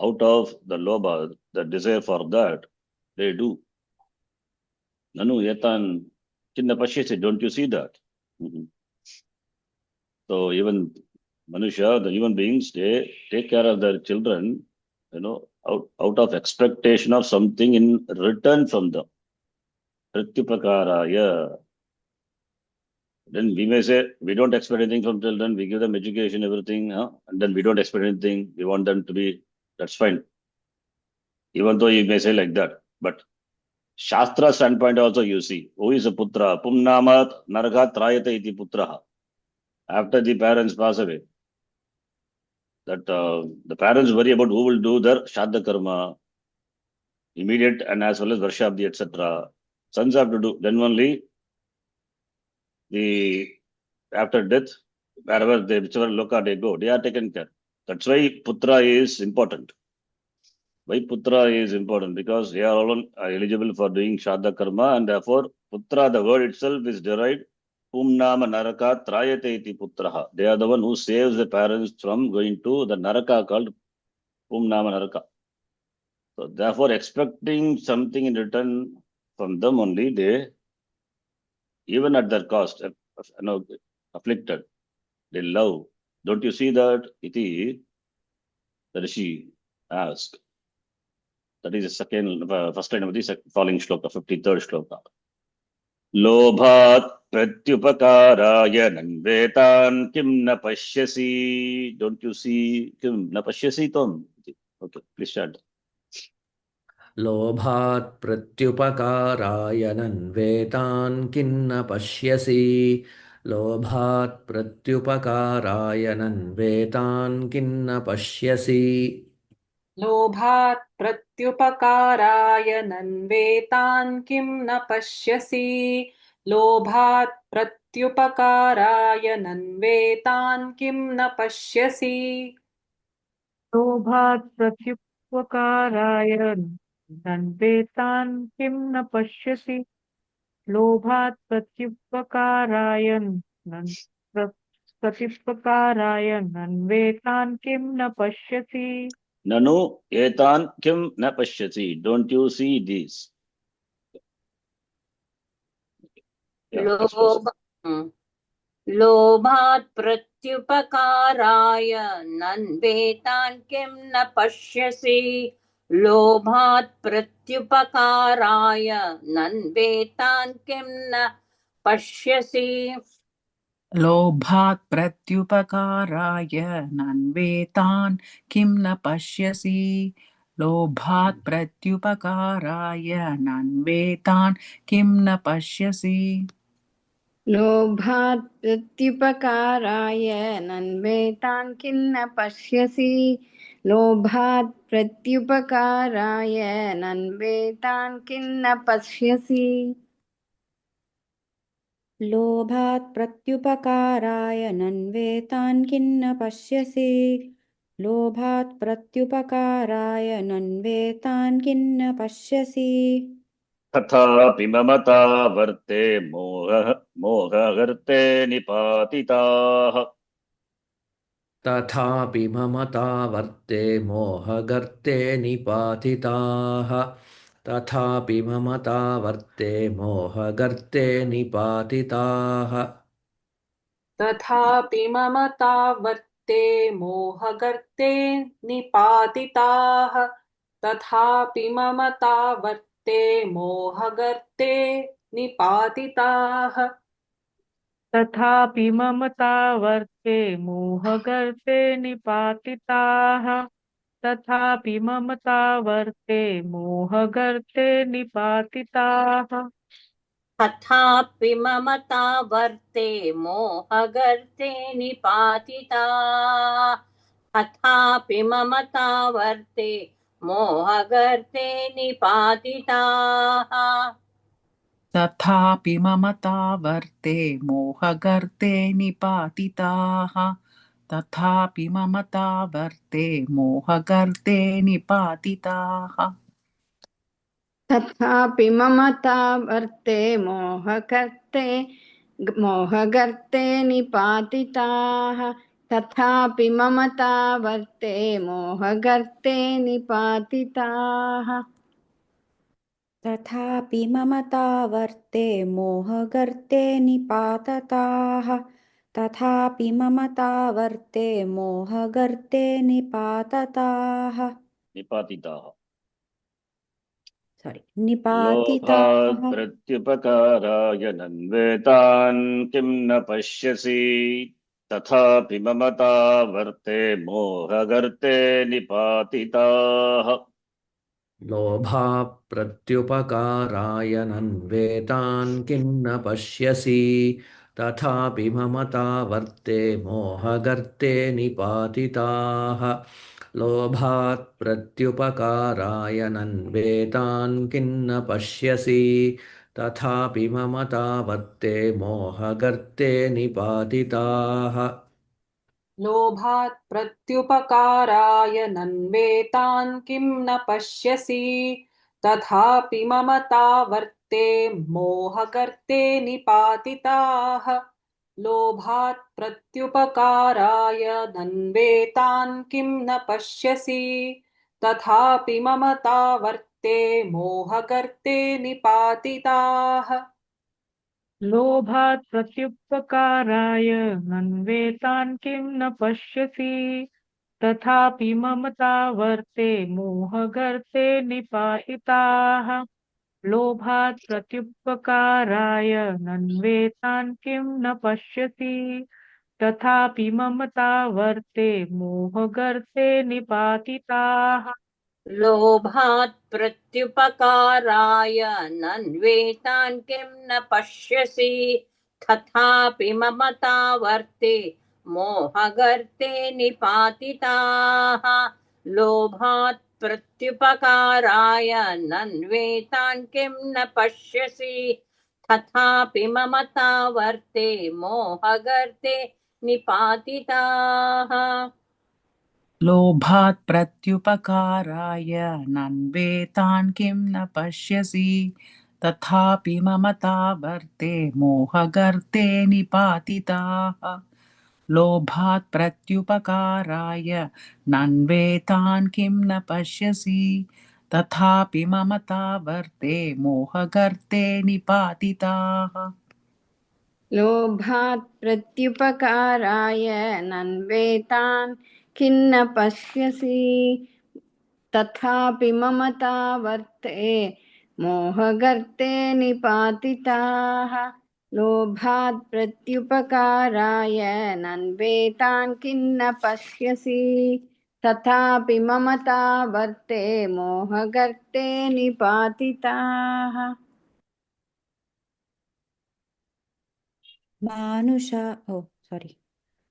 out of the lobha, the desire for that, they do. Nanu etan chinna pashyasi, don't you see that? Mhm. So even Manusha, the human beings, they take care of their children, out of expectation of something in return from them. Pratyupakaraya. Then we may say, we don't expect anything from children, we give them education, everything, and then we don't expect anything, we want them to be, that's fine. Even though you may say like that. But Shastra standpoint also you see, who is a putra? Pumnamat nargat rayate iti putraha. After the parents pass away, that the parents worry about who will do their Shraddha karma, immediate and as well as Varshabdi, etc. Sons have to do. Then only after death, wherever whichever loka they go, they are taken care. That's why putra is important. Why putra is important? Because they are all eligible for doing Shraddha karma, and therefore putra, the word itself is derived. Pumnama naraka trayate iti putraha. They are the one who saves the parents from going to the naraka called Pumnama naraka. So therefore, expecting something in return from them only, they, even at their cost, afflicted, they love. Don't you see that? Iti, the Rishi asked. That is the first line of the following shloka, 53rd shloka. Lobhat pratyupakaraya nanvetan kim na pashyasi. Don't you see? Kim na pashyasi tom? Okay, please start. लोभात् प्रत्युपकाराय नन्वेतान् किन्न पश्यसि लोभात् प्रत्युपकाराय नन्वेतान् किन्न पश्यसि लोभात् प्रत्युपकाराय नन्वेतान् किं न पश्यसि लोभात् प्रत्युपकाराय नन्वेतान् किं न पश्यसि लोभात् प्रत्युपकाराय नन्वेतान् किं न पश्यसि लोभात् प्रत्युपकाराय प्रत्युपकाराय नन्वेतान् किं न पश्यसि Nanu etan kim na pashyasi. Don't you see these? Yeah, first person. लोभात् प्रत्युपकाराय नन्वेतान् किं न पश्यसि लोभात् प्रत्युपकाराय नन्वेतान् किं न पश्यसि लोभात् प्रत्युपकाराय नन्वेतान् किं न पश्यसि लोभात् प्रत्युपकाराय नन्वेतान् किं न पश्यसि लोभात् प्रत्युपकाराय नन्वेतान् किं न पश्यसि लोभात् प्रत्युपकाराय नन्वेतान् किं न पश्यसि लोभात् प्रत्युपकाराय नन्वेतान् किन्न पश्यसि लोभात् प्रत्युपकाराय नन्वेतान् किन्न पश्यसि तथापि ममता वर्ते मोहगर्ते निपातिताः तथापि ममता वर्ते मोहगर्ते निपातिताः तथापि ममता वर्ते मोहगर्ते निपातिताः तथापि ममता वर्ते मोहगर्ते निपातिताः तथापि ममता वर्ते मोहगर्ते निपातिताः तथापि ममता वर्ते मोहगर्ते निपातिताः तथापि ममता वर्ते मोहगर्ते निपातिताः तथापि ममता वर्ते मोहगर्ते निपातिता तथापि ममता वर्ते मोहगर्ते निपातिताः तथापि ममता वर्ते मोहगर्ते निपातिताः तथापि ममता वर्ते मोहगर्ते निपातिताः तथापि ममता वर्ते मोहगर्ते निपातिताः तथापि ममता वर्ते मोहगर्ते निपातिताः तथापि ममता वर्ते मोहगर्ते निपातताः तथापि ममता वर्ते मोहगर्ते निपातताः निपातिताः लोभात् निपातिताः प्रत्युपकाराय नन्वेतान् किं न पश्यसि तथापि ममता वर्ते मोहगर्ते निपातिताः लोभाप्रत्युपकाराय नन्वेतान् किं न पश्यसि तथापि ममता वर्ते मोहगर्ते निपातिताः लोभात् प्रत्युपकाराय नन्वेतान् किं न पश्यसि तथापि ममता वर्ते मोहगर्ते निपातिताः लोभात् प्रत्युपकाराय नन्वेतान् किं न पश्यसि तथापि ममता वर्ते मोहगर्ते निपातिताः लोभात् प्रत्युपकाराय नन्वेतान् किं न पश्यसि तथापि ममता वर्ते मोहगर्ते निपातिताः लोभात् प्रत्युपकाराय नन्वेतान् किं न पश्यसि तथापि ममता वर्ते मोहगर्ते निपातिताः लोभात् प्रत्युपकाराय नन्वेतान् किं न पश्यसि तथापि ममता वर्ते मोहगर्ते निपातिताः लोभात् प्रत्युपकाराय नन्वेतान् किं न पश्यसि तथापि ममता वर्ते मोहगर्ते निपातिताः लोभात् प्रत्युपकाराय नन्वेतान् किं न पश्यसि तथापि ममता वर्ते मोहगर्ते निपातिताः लोभात् प्रत्युपकाराय नन्वेतान् किं न पश्यसि तथापि ममता वर्ते मोहगर्ते निपातिताः लोभात् प्रत्युपकाराय नन्वेतान् किं न पश्यसि तथापि ममता वर्ते मोहगर्ते निपातिताः लोभात् प्रत्युपकाराय नन्वेतान् खिन्न पश्यसि तथापि ममता वर्ते मोहगर्ते निपातिताः लोभात् प्रत्युपकाराय नन्वेतान् खिन्न पश्यसि तथापि ममता वर्ते मोहगर्ते निपातिताः मानुषा ओ सॉरी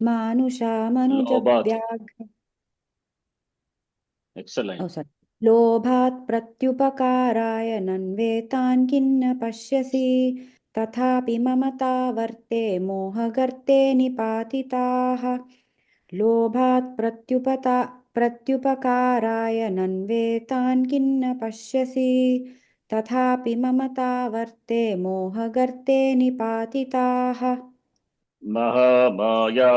मानुषा लोभात् मनुजव्याघ्र excellent ओ सॉरी लोभात् प्रत्युपकाराय नन्वेतान् किन्न पश्यसि तथापि ममता वर्ते मोहगर्ते निपातिताः लोभात् प्रत्युपकाराय नन्वेतान् किन्न पश्यसि तथापि ममता वर्ते मोहगर्ते निपातिताः Mahamaya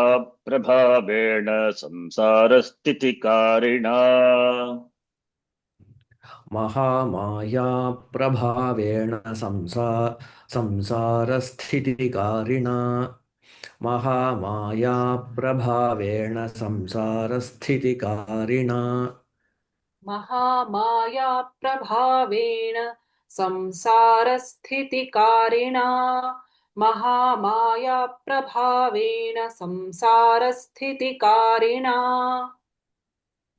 प्रभावेण संसारस्थितिकारिणा Mahamaya प्रभावेण संसारस्थितिकारिणा Mahamaya प्रभावेण संसारस्थितिकारिणा Mahamaya प्रभावेण संसारस्थितिकारिणा Mahamaya प्रभावेण संसारस्थितिकारिणा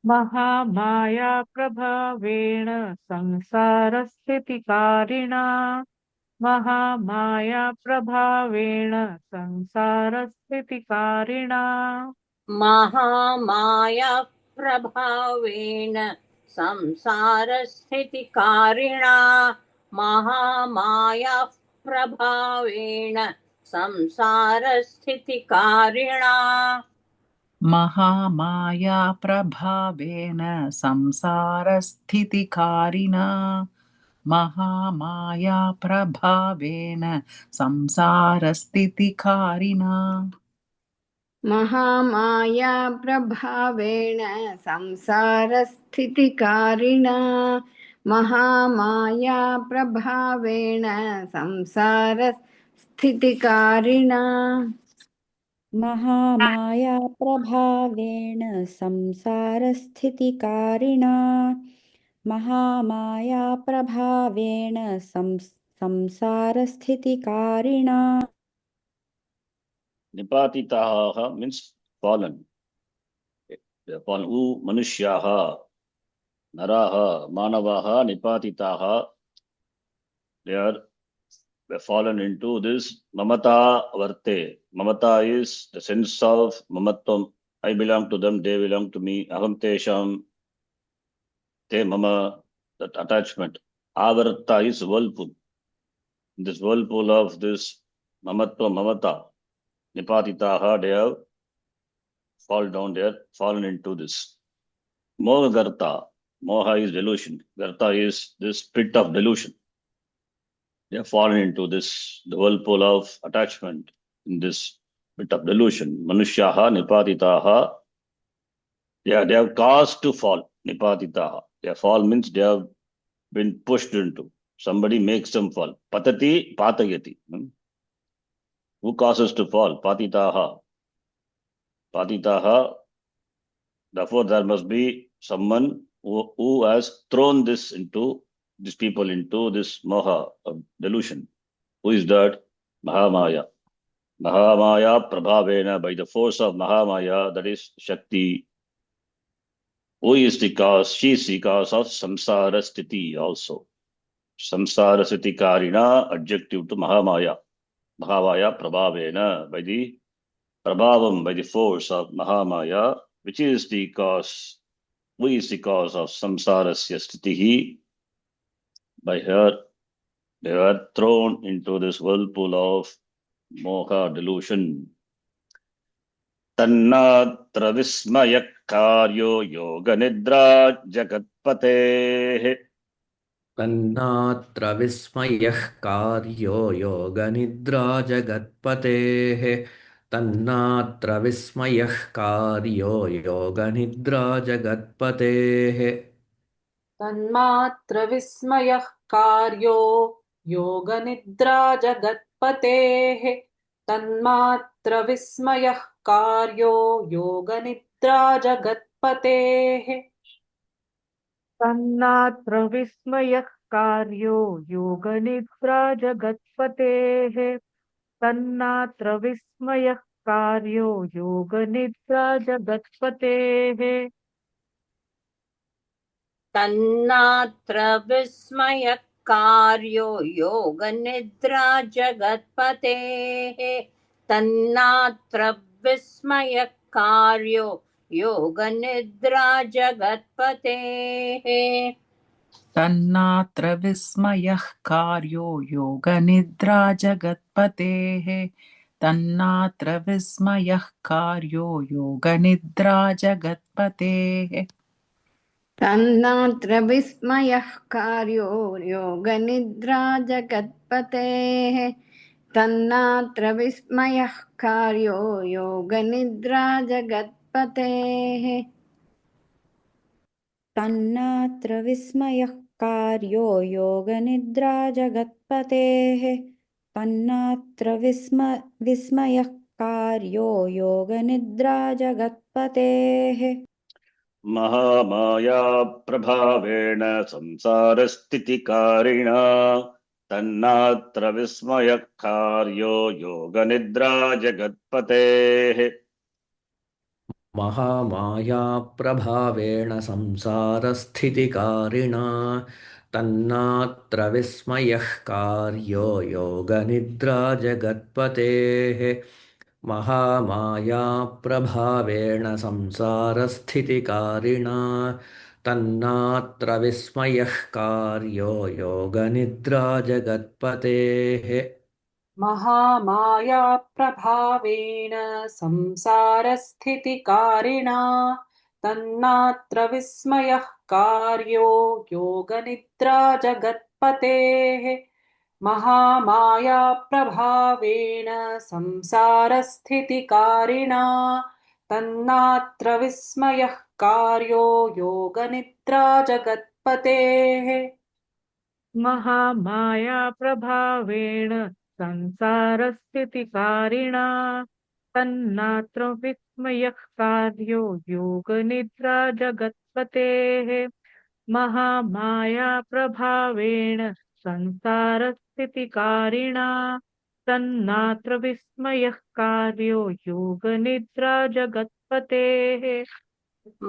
Mahamaya प्रभावेण संसारस्थितिकारिणा Mahamaya प्रभावेण संसारस्थितिकारिणा Mahamaya प्रभावेण संसारस्थितिकारिणा Mahamaya प्रभावेण संसारस्थितिकारिणा Mahamaya प्रभावेन संसारस्थितिकारिणा Mahamaya प्रभावेन संसारस्थितिकारिणा Mahamaya प्रभावेण संसारस्थितिकारिणा Mahamaya प्रभावेण संसारस्थितिकारिणा Mahamaya प्रभावेण संसारस्थितिकारिणा Mahamaya प्रभावेण संसारस्थितिकारिणा Nipatitaha means fallen. They are fallen. Manushyaha, naraha, manavaha, nipatitaha. They are fallen into this mamata varte. Mamata is the sense of mamatvam. I belong to them, they belong to me. Aham tesham, te mama, that attachment. Avarta is whirlpool. In this whirlpool of this mamatva, mamata, nipatitaha, they have fallen into this. Moha garta. Moha is delusion. Garta is this pit of delusion. They have fallen into this, the whirlpool of attachment in this pit of delusion. Manushyaha, nipatitaha. Yeah, they have caused to fall. Nipatitaha. Their fall means they have been pushed into. Somebody makes them fall. Patati, patayati. Who causes to fall? Patitaha. Patitaha. Therefore, there must be someone who has thrown these people into this moha of delusion. Who is that? Mahamaya. Mahamaya prabhavena, by the force of Mahamaya, that is Shakti. Who is the cause? She is the cause of samsara sthiti also. Samsara sthiti karina, adjective to Mahamaya. Mahamaya prabhavena, by the prabhavam, by the force of Mahamaya, which is the cause. Who is the cause of samsarasya sthitihi? By her, they were thrown into this whirlpool of moha delusion. Tannatra vismayak karyo yoga nidra jagatpate. तन्नात्र विस्मयः कार्यो योगनिद्रा जगत्पतेः तन्नात्र विस्मयः कार्यो योगनिद्रा जगत्पतेः तन्मात्र विस्मयः कार्यो योगनिद्रा जगत्पतेः तन्मात्र विस्मयः कार्यो योगनिद्रा जगत्पतेः तन्नात्र विस्मयः कार्यो योगनिद्रा जगत्पतेः तन्नात्र विस्मयः कार्यो योगनिद्रा जगत्पतेः तन्नात्र विस्मयः कार्यो योगनिद्रा जगत्पतेः तन्नात्र विस्मयः कार्यो योगनिद्रा जगत्पतेः तन्नात्र विस्मयः कार्यो योगनिद्रा जगत्पतेः तन्नात्र विस्मयः कार्यो योगनिद्रा जगत्पतेः तन्नात्र विस्मयः कार्यो योगनिद्रा जगत्पतेः तन्नात्र विस्मयः कार्यो योगनिद्रा जगत्पतेः तन्नात्र विस्मयः कार्यो योगनिद्रा जगत्पतेः तन्नात्र विस्मयः कार्यो योगनिद्रा जगत्पतेः Mahamaya prabhavena samsarasthitikarina. Tannatra vismayak karyo yoga nidra jagatpate. Mahamaya प्रभावेण संसारस्थितिकारिणा तन्नात्र विस्मयः कार्यो योगनिद्रा जगत्पतेः महामाया प्रभावेण संसारस्थितिकारिणा तन्नात्र विस्मयः कार्यो योगनिद्रा जगत्पतेः महामाया प्रभावेण संसारस्थितिकारिणा तन्नात्र विस्मयः कार्यो योगनिद्रा जगत्पतेः महामाया प्रभावेण संसारस्थितिकारिणा तन्नात्र विस्मयः कार्यो योगनिद्रा जगत्पतेः महामाया प्रभावेण संसारस्थितिकारिणा तन्नात्र विस्मयः कार्यो योगनिद्रा जगत्पतेः महामाया प्रभावेण संसारस्थितिकारिणा तन्नात्र विस्मयः कार्यो योगनिद्रा जगत्पतेः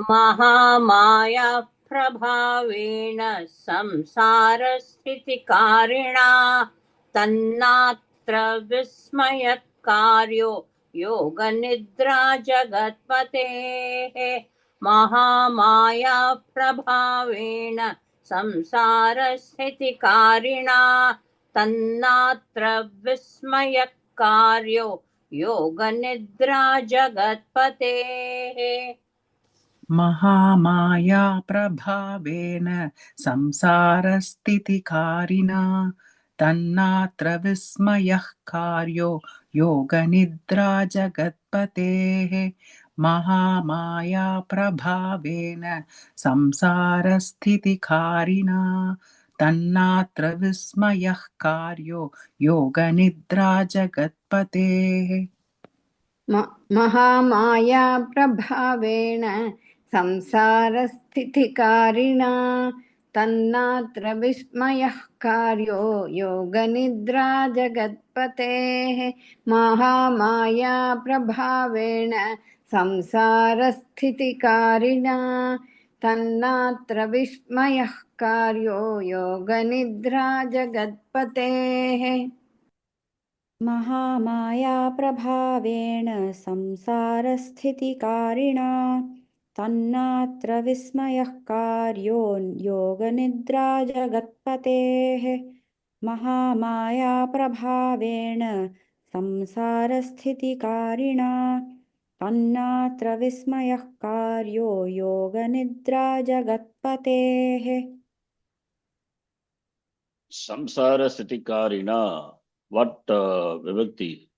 महामाया प्रभावेण संसारस्थितिकारिणा तन्नात्र विस्मयकार्यो योगनिद्रा जगत्पतेः महामाया प्रभावेण संसारस्थितिकारिणा तन्नात्र विस्मयकार्यो योगनिद्रा जगत्पतेः महामाया प्रभावेन संसारस्थितिकारिणा तन्नात्र विस्मयः कार्यो योगनिद्रा जगत्पतेः महामाया प्रभावेन संसारस्थितिकारिणा तन्नात्र विस्मयः कार्यो योगनिद्रा जगत्पतेः महामाया प्रभावेण संसारस्थितिकारिणा तन्नात्र विस्मयः कार्यो योगनिद्रा जगत्पतेः महामाया प्रभावेण संसारस्थितिकारिणा तन्नात्र विस्मयः कार्यो योगनिद्रा जगत्पतेः महामाया प्रभावेण संसारस्थितिकारिणा तन्नात्र विस्मयः कार्यो योगनिद्रा जगत्पतेः महामाया प्रभावेण संसारस्थितिकारिणा तन्नात्र विस्मयः कार्यो योगनिद्रा जगत्पतेः Samsara Sthitikarina. What vibhakti?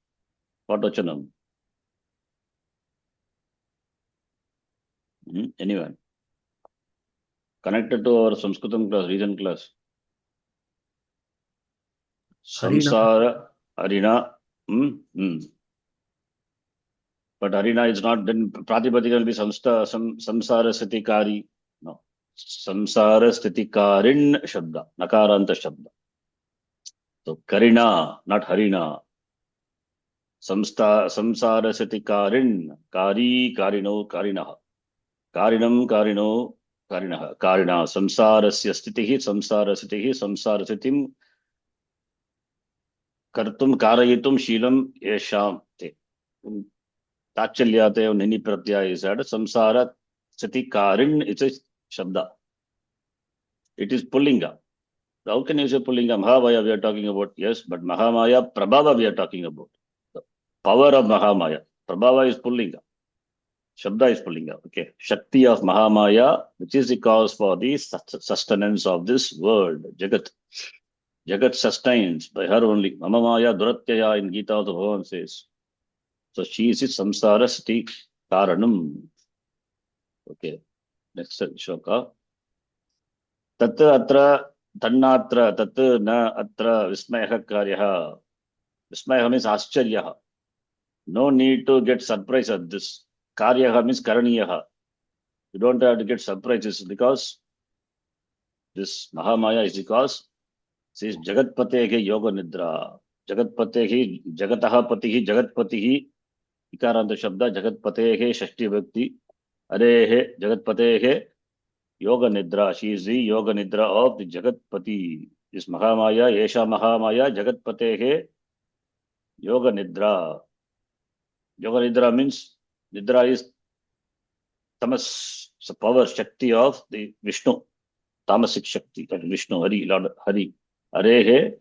What vachanam? Anyone? Connected to our Sanskritam class, region class. Samsara, Harina. But Harina is not, then Pratipadika will be Samsara Sthitikaari. No. Samsara Sthitikarin Shabda, Nakaranta Shabda. So Karina, not Harina. Samsara Sthitikarin, Kari, Karino, Karinaha. Karinam, Karino, Karinaha. Karina, Samsarasya Sthitihi, Samsarasthitihi, Samsarasthitiim Kartum, Karayitum, Shilam, Yesham. Tachalyate or Nini Pratyaya is added. Samsara Sthitikarin, it's a Shabda. It is Pullinga. How can you say Pullinga? Mahamaya we are talking about, yes, but Mahamaya, Prabhava we are talking about. The power of Mahamaya. Prabhava is Pullinga. Shabda is Pullinga. Okay. Shakti of Mahamaya, which is the cause for the sustenance of this world. Jagat. Jagat sustains by her only. Mamamaya Duratyaya in Gita of the Bhavan says. So she is Samsara Sthiti Karanam. Okay. Next shloka. Tat atra tannatra tat na atra vismayah karyaha. Vismayah means ascharyaha. No need to get surprised at this. Karyaha means karaniyaha. You don't have to get surprises because this Mahamaya is because she is Jagatpatehe Yoga Nidra. Jagatpatehe, Jagataha Patihi, Jagatpatihi, Ikaranta Shabda, Jagatpatehe, Shashti Bhakti, Arehe, Jagatpatehe, Yoga Nidra. She is the Yoga Nidra of the Jagatpati. This Mahamaya, Yesha Mahamaya, Jagatpatehe, Yoga Nidra. Yoga Nidra means Nidra is Tamas, the power, Shakti of the Vishnu. Tamasic Shakti, that Vishnu, Hari, Lord Hari. Arehe,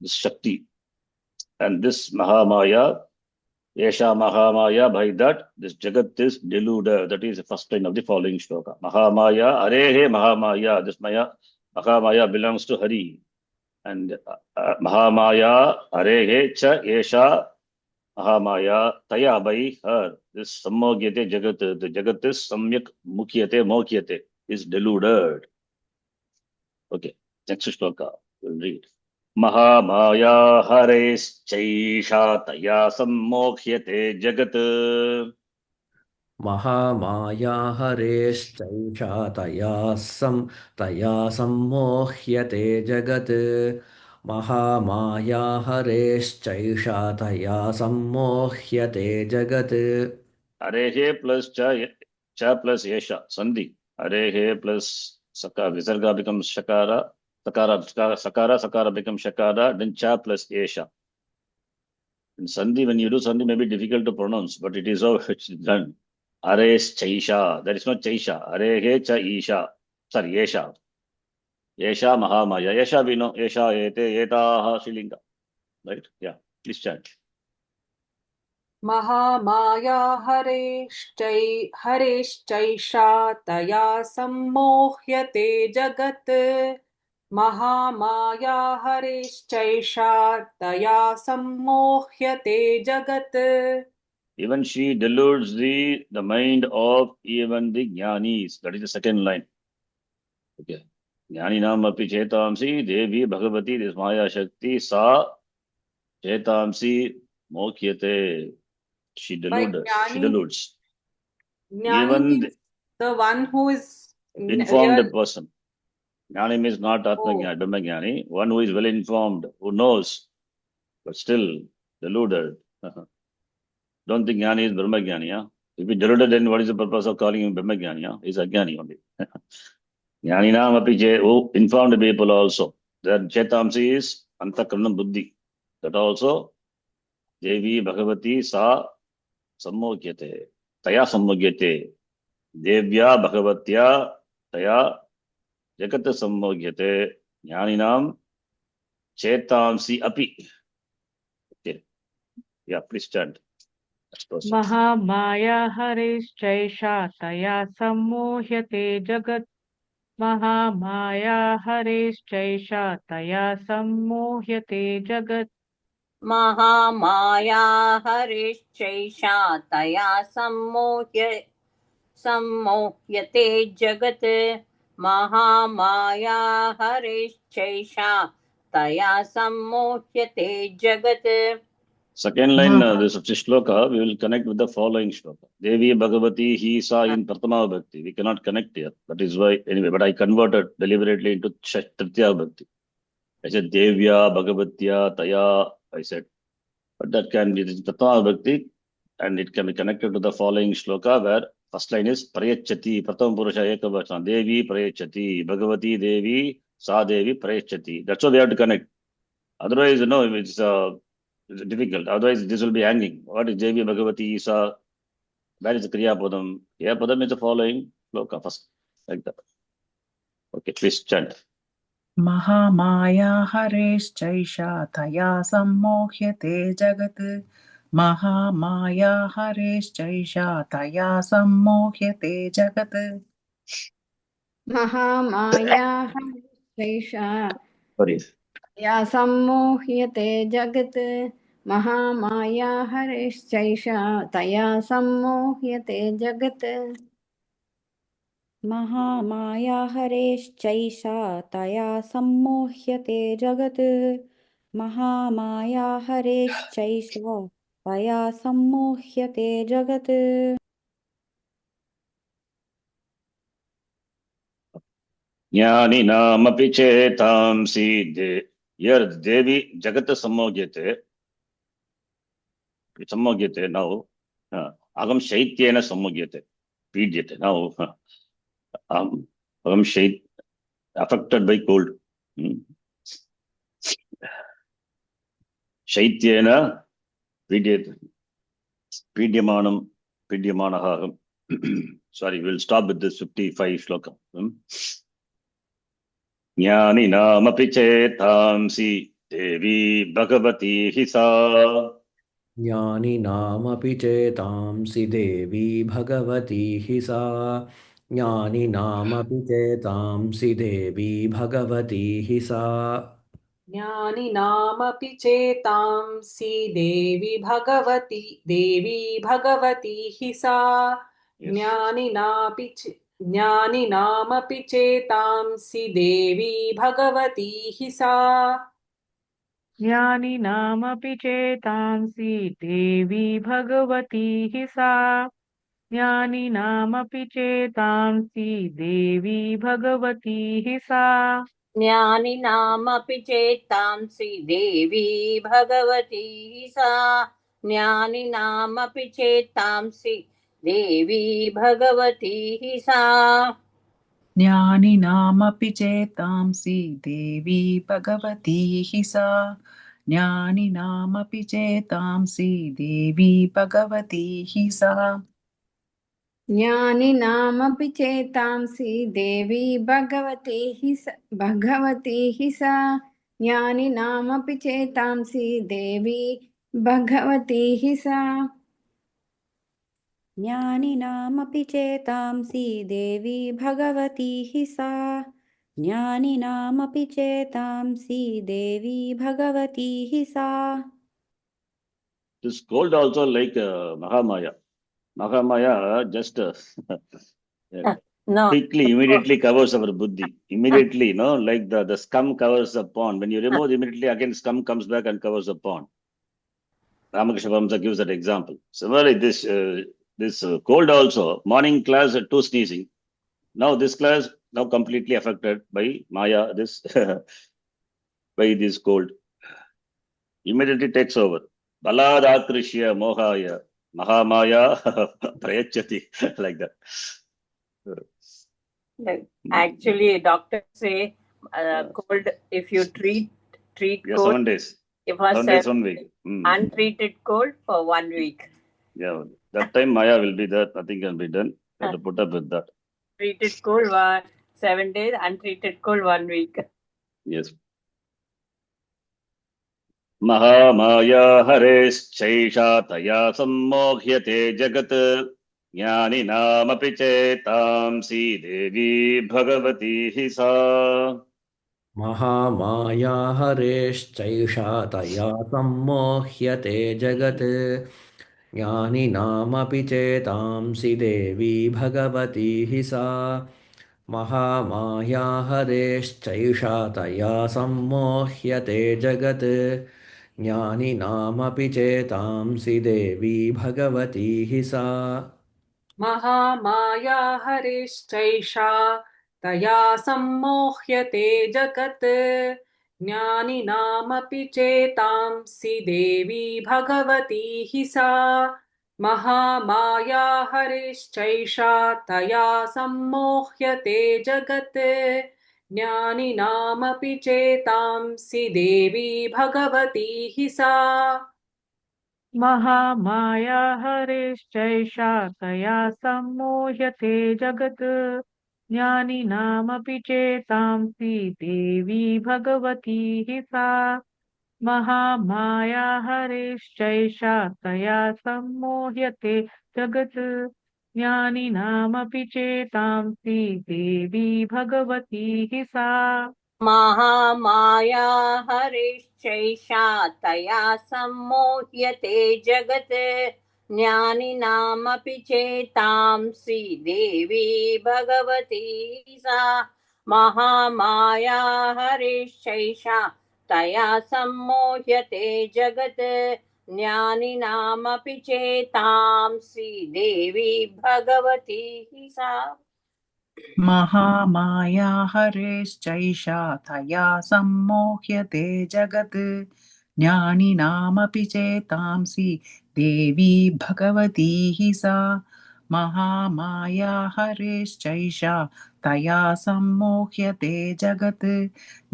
this Shakti. And this Mahamaya, Yesha Mahamaya, by that, this Jagat is deluded. That is the first line of the following shloka. Mahamaya, Arehe Mahamaya. This Mahamaya belongs to Hari. and Mahamaya Arehe Cha Esha Mahamaya Taya by her. This Sammogyate Jagat, the Jagat is Samyak Mukyate Mokyate, is deluded. Okay, next shloka, we'll read. Mahamaya Hares Chaisha Taya Sammokhyate Jagat. Mahamaya हरेश्चैषा तया सम्मोह्यते जगत् महामाया हरेश्चैषा तया सम्मोह्यते जगत् Arehe plus cha plus Esha, Sandhi. Arehe plus Saka, Visarga becomes Shakara, Sakara becomes Shakara, then cha plus Esha. In Sandhi, when you do Sandhi, may be difficult to pronounce, but it is how it's done. Ares Chaisha, there is no Chaisha. Arehe cha Isha, sorry, Esha. Esha Mahamaya. Esha we know, Esha Ete, Etaha Shilinga. Right? Yeah, please chant. Mahamaya हरेश्चैषा तया सम्मोह्यते जगत् महामाया हरेश्चैषा तया सम्मोह्यते जगत् Even she deludes the mind of even the jnanis. That is the second line. Okay. Jnaninam api chetamsi devi bhagavati this maya shakti sa chetamsi mokhyate. She By deludes. Jnani Even means the one who is informed real. person. Jnani means not Atma Jnani, Brahma Jnani. One who is well informed, who knows, but still deluded. Don't think Jnani is Brahma Jnani. Yeah? If he deluded, then what is the purpose of calling him Brahma Jnani? Yeah? He's a Jnani only. Jnaninam api who informed people also. Their chetamsi is antakaranam buddhi. That also Devi Bhagavati sa sammogyate. Taya sammogyate. Devya Bhagavatya Taya Jagat sammogyate. Jnaninam chetamsi api. Okay. Yeah, please chant. Mahamaya हरेश्चैषा तया सम्मोह्यते जगत् महामाया हरेश्चैषा तया सम्मोह्यते जगत् महामाया हरिश्चैषा तया सम्मोह्यते जगत् महामाया हरिश्चैषा तया सम्मोह्यते जगत्. Second line, this shloka, we will connect with the following shloka. Devi Bhagavati Hi Sa in Pratama Bhakti. We cannot connect here. That is why, anyway, but I converted deliberately into Tritiya Bhakti. I said Devya Bhagavatya Taya, I said. But that can be the Pratama Bhakti and it can be connected to the following shloka where first line is Prayachati, Pratham Purusha Ekavachana. Devi Prayachati, Bhagavati Devi, Sa Devi Prayachati. That's what we have to connect. Otherwise, it's difficult. Otherwise, this will be hanging. What is Devi Bhagavati Isa? Where is the Kriya Padam? Kriya Padam is the following shloka first. Like that. Okay, please chant. Mahamaya Hareश्चैषा तया सम्मोह्यते जगत् Mahamaya Hareश्चैषा तया सम्मोह्यते जगत् Mahamaya हरिश्चैषा Sorry. या सम्मोह्यते जगत् महामाया हरिश्चैषा तया सम्मोह्यते जगत् महामाया हरेश्चैषा तया सम्मोह्यते जगत् महामाया हरेश्चैषा तया सम्मोह्यते जगत् Jnaninaamapi chetamsi here Devi Jagat Sammogyate. Sammogyate now. Agam Shaityena Sammogyate. Pidjate now. Agam Shait affected by cold. Shaityena Pidjate. Pidyamanam Pidyamanaham. Sorry, we'll stop with this 55 shloka. Jnaninaamapi chetamsi Devi Bhagavati Hi Sa. ज्ञानिनामपि चेतांसि देवी भगवती हि सा ज्ञानिनामपि चेतांसि देवी भगवती हि सा ज्ञानिनामपि चेतांसि देवी भगवती हि सा Yes. ज्ञानिनामपि चेतांसि देवी भगवती हि सा ज्ञानिनामपि चेतांसि देवी भगवती हि सा ज्ञानिनामपि चेतांसि देवी भगवती हि सा ज्ञानिनामपि चेतांसि देवी भगवती सा ज्ञानिनामपि चेतांसि देवी भगवती सा ज्ञानिनामपि चेतांसि देवी भगवती हि सा ज्ञानिनामपि चेतांसि देवी भगवती हि सा ज्ञानिनामपि चेतांसि देवी भगवती हि सा ज्ञानिनामपि चेतांसि देवी भगवती हि सा ज्ञानिनामपि चेतांसि देवी भगवती हि सा ज्ञानिनामपि चेतांसि देवी भगवती हि सा This cold also like Mahamaya. Mahamaya just No. quickly, immediately covers our buddhi. Immediately, like the scum covers the pond. When you remove, immediately again scum comes back and covers the pond. Ramakrishna Paramhansa gives that example. Similarly, this cold also, morning class 2 sneezing. Now this class now completely affected by Maya, this by this cold. Immediately takes over. Baladakrishya mohaya Mahamaya prayachati like that. Actually, doctors say cold, if you treat Yeah, cold 7 days. for 7 days, 1 week. untreated cold for 1 week. Yeah, that time Maya will be there. Nothing can be done. You have to put up with that. Treated cold 7 days, untreated cold 1 week. Yes. Mahamaya hareschaisha taya sammohyate jagat ज्ञानिनामपि चेतांसि देवी भगवती हि सा महामाया हरेश्चैषा तया सम्मोह्यते जगत् ज्ञानिनामपि चेतांसि देवी भगवती हि सा महामाया हरेश्चैषा तया सम्मोह्यते जगत् ज्ञानिनामपि चेतांसि देवी भगवती हि सा महामाया हरिश्चैषा तया सम्मोह्यते जगत् ज्ञानिनामपि चेतांसि देवी भगवती हि सा महामाया हरिश्चैषा तया सम्मोह्यते जगत् ज्ञानिनामपि चेतांसि देवी भगवती हि सा महामाया हरेश्चैषा तया सम्मोह्यते जगत् ज्ञानिनामपि चेतांसि देवी भगवती हि सा महामाया हरेश्चैषा तया सम्मोह्यते जगत् ज्ञानिनामपि चेतांसि देवी भगवती हि सा महामाया हरिश्चैषा तया सम्मोह्यते जगत् ज्ञानिनामपि चेतांसि देवी भगवती सा महामाया हरिश्चैषा तया सम्मोह्यते जगत् ज्ञानिनामपि चेतांसि देवी भगवती सा महामाया हरेश्चैषा तया सम्मोह्यते जगत् ज्ञानिनामपि चेतांसि देवी भगवती हि सा महामाया हरेश्चैषा तया सम्मोह्यते जगत्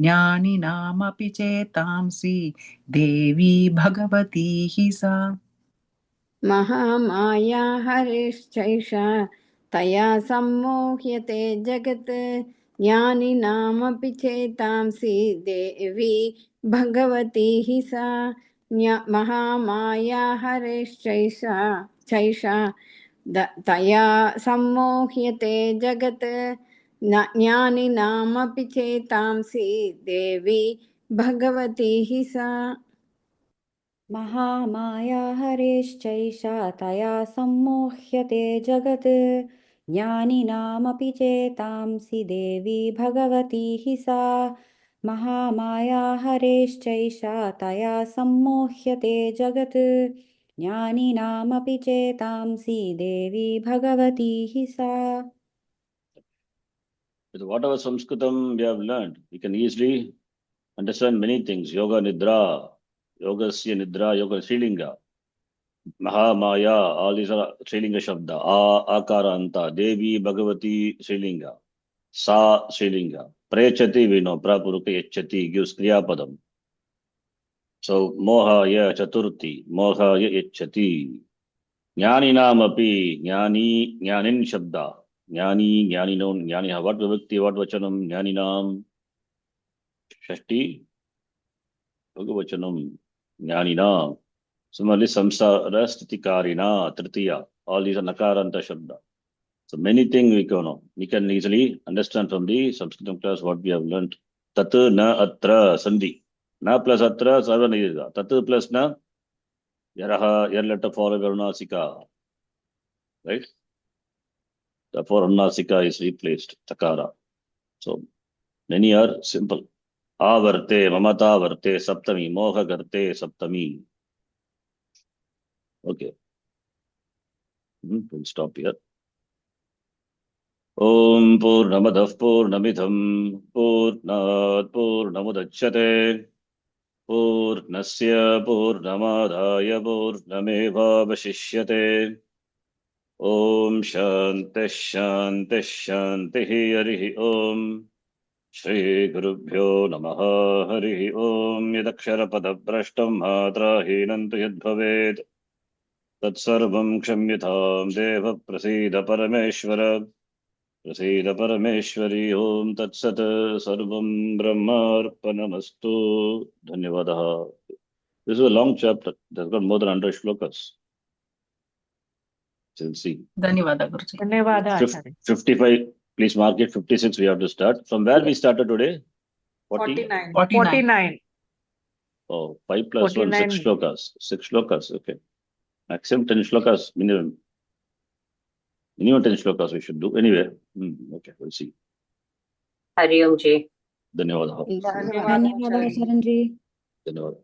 ज्ञानिनामपि चेतांसि देवी भगवती हि सा महामाया हरिश्चैषा तया सम्मोह्यते जगत् ज्ञानिनामपि चेतांसि देवी भगवती हि सा महामाया हरिश्चैषा तया सम्मोह्यते जगत् ज्ञानिनामपि चेतांसि देवी भगवती हि सा महामाया हरेश्चैषा तया सम्मोह्यते जगत् ज्ञानिनामपि चेतांसि देवी भगवती हि सा महामाया हरेश्चैषा तया सम्मोह्यते जगत् ज्ञानिनामपि चेतांसि देवी भगवती हि सा With whatever Sanskritam we have learned, we can easily understand many things. Yoga Nidra, Yogasya Nidra, Yoga Srilinga, Mahamaya, all these are Srilinga Shabda, Akara Anta, Devi Bhagavati Srilinga, Sa Srilinga, Prechati we know, Prapuruka Yachati gives Kriya Padam. So Moha Ya Chaturthi, Moha Ya Yachati, Jnani Api, Jnani, Jnanin Shabda. Jnani, Jnaninon, Jnani, what vibhakti, what vachanam, Jnaninam, Shashti, Bhagavachanam, Jnaninam. Similarly, Samsara, Stitikarina, Tritiya, all these are Nakaranta Shabda. So many things we can easily understand from the Sanskritam class what we have learned. Tat na atra sandhi. Na plus atra sarva nidha. Tat plus na yaraha, yar letter for Varunasika. Right? Therefore, Annasika is replaced, Takara. So, many are simple. Avarte, Mamata Varte, Saptami, Moha Garte, Saptami. Okay. We'll stop here. Om Purnamadav Purnamidham Purnat Purnamudachyate Purnasya Purnamadhaya Purnameva Vashishyate Om Shanti Shanti Shanti Harihi Om Shri Gurubhyo Namaha Harihi Om Yadakshara Padabhrashtam Matrahinantu Yadbhavet Tatsarvam Kshamyatham Deva Prasida Parameshwara Prasida Parameshwari Om Tatsat Sarvam Brahmarpanamastu Dhanyavadaha. This is a long chapter. It has got more than 100 shlokas. We'll see. ಧನ್ಯವಾದ ಗುರುಜಿ. ಧನ್ಯವಾದ ಆಚಾರ್ಯ. 55, please mark it. 56, we have to start. From where we started today? 40? 49. 49. Oh, 5 plus 1, 6 49. shlokas. 6 shlokas, okay. Maximum 10 shlokas, minimum. Minimum 10 shlokas we should do. Anyway, okay, we'll see. Hari Om Ji. Dhanyavadaha. धन्यवादः धन्यवादः शरण्जी Dhanyavadaha.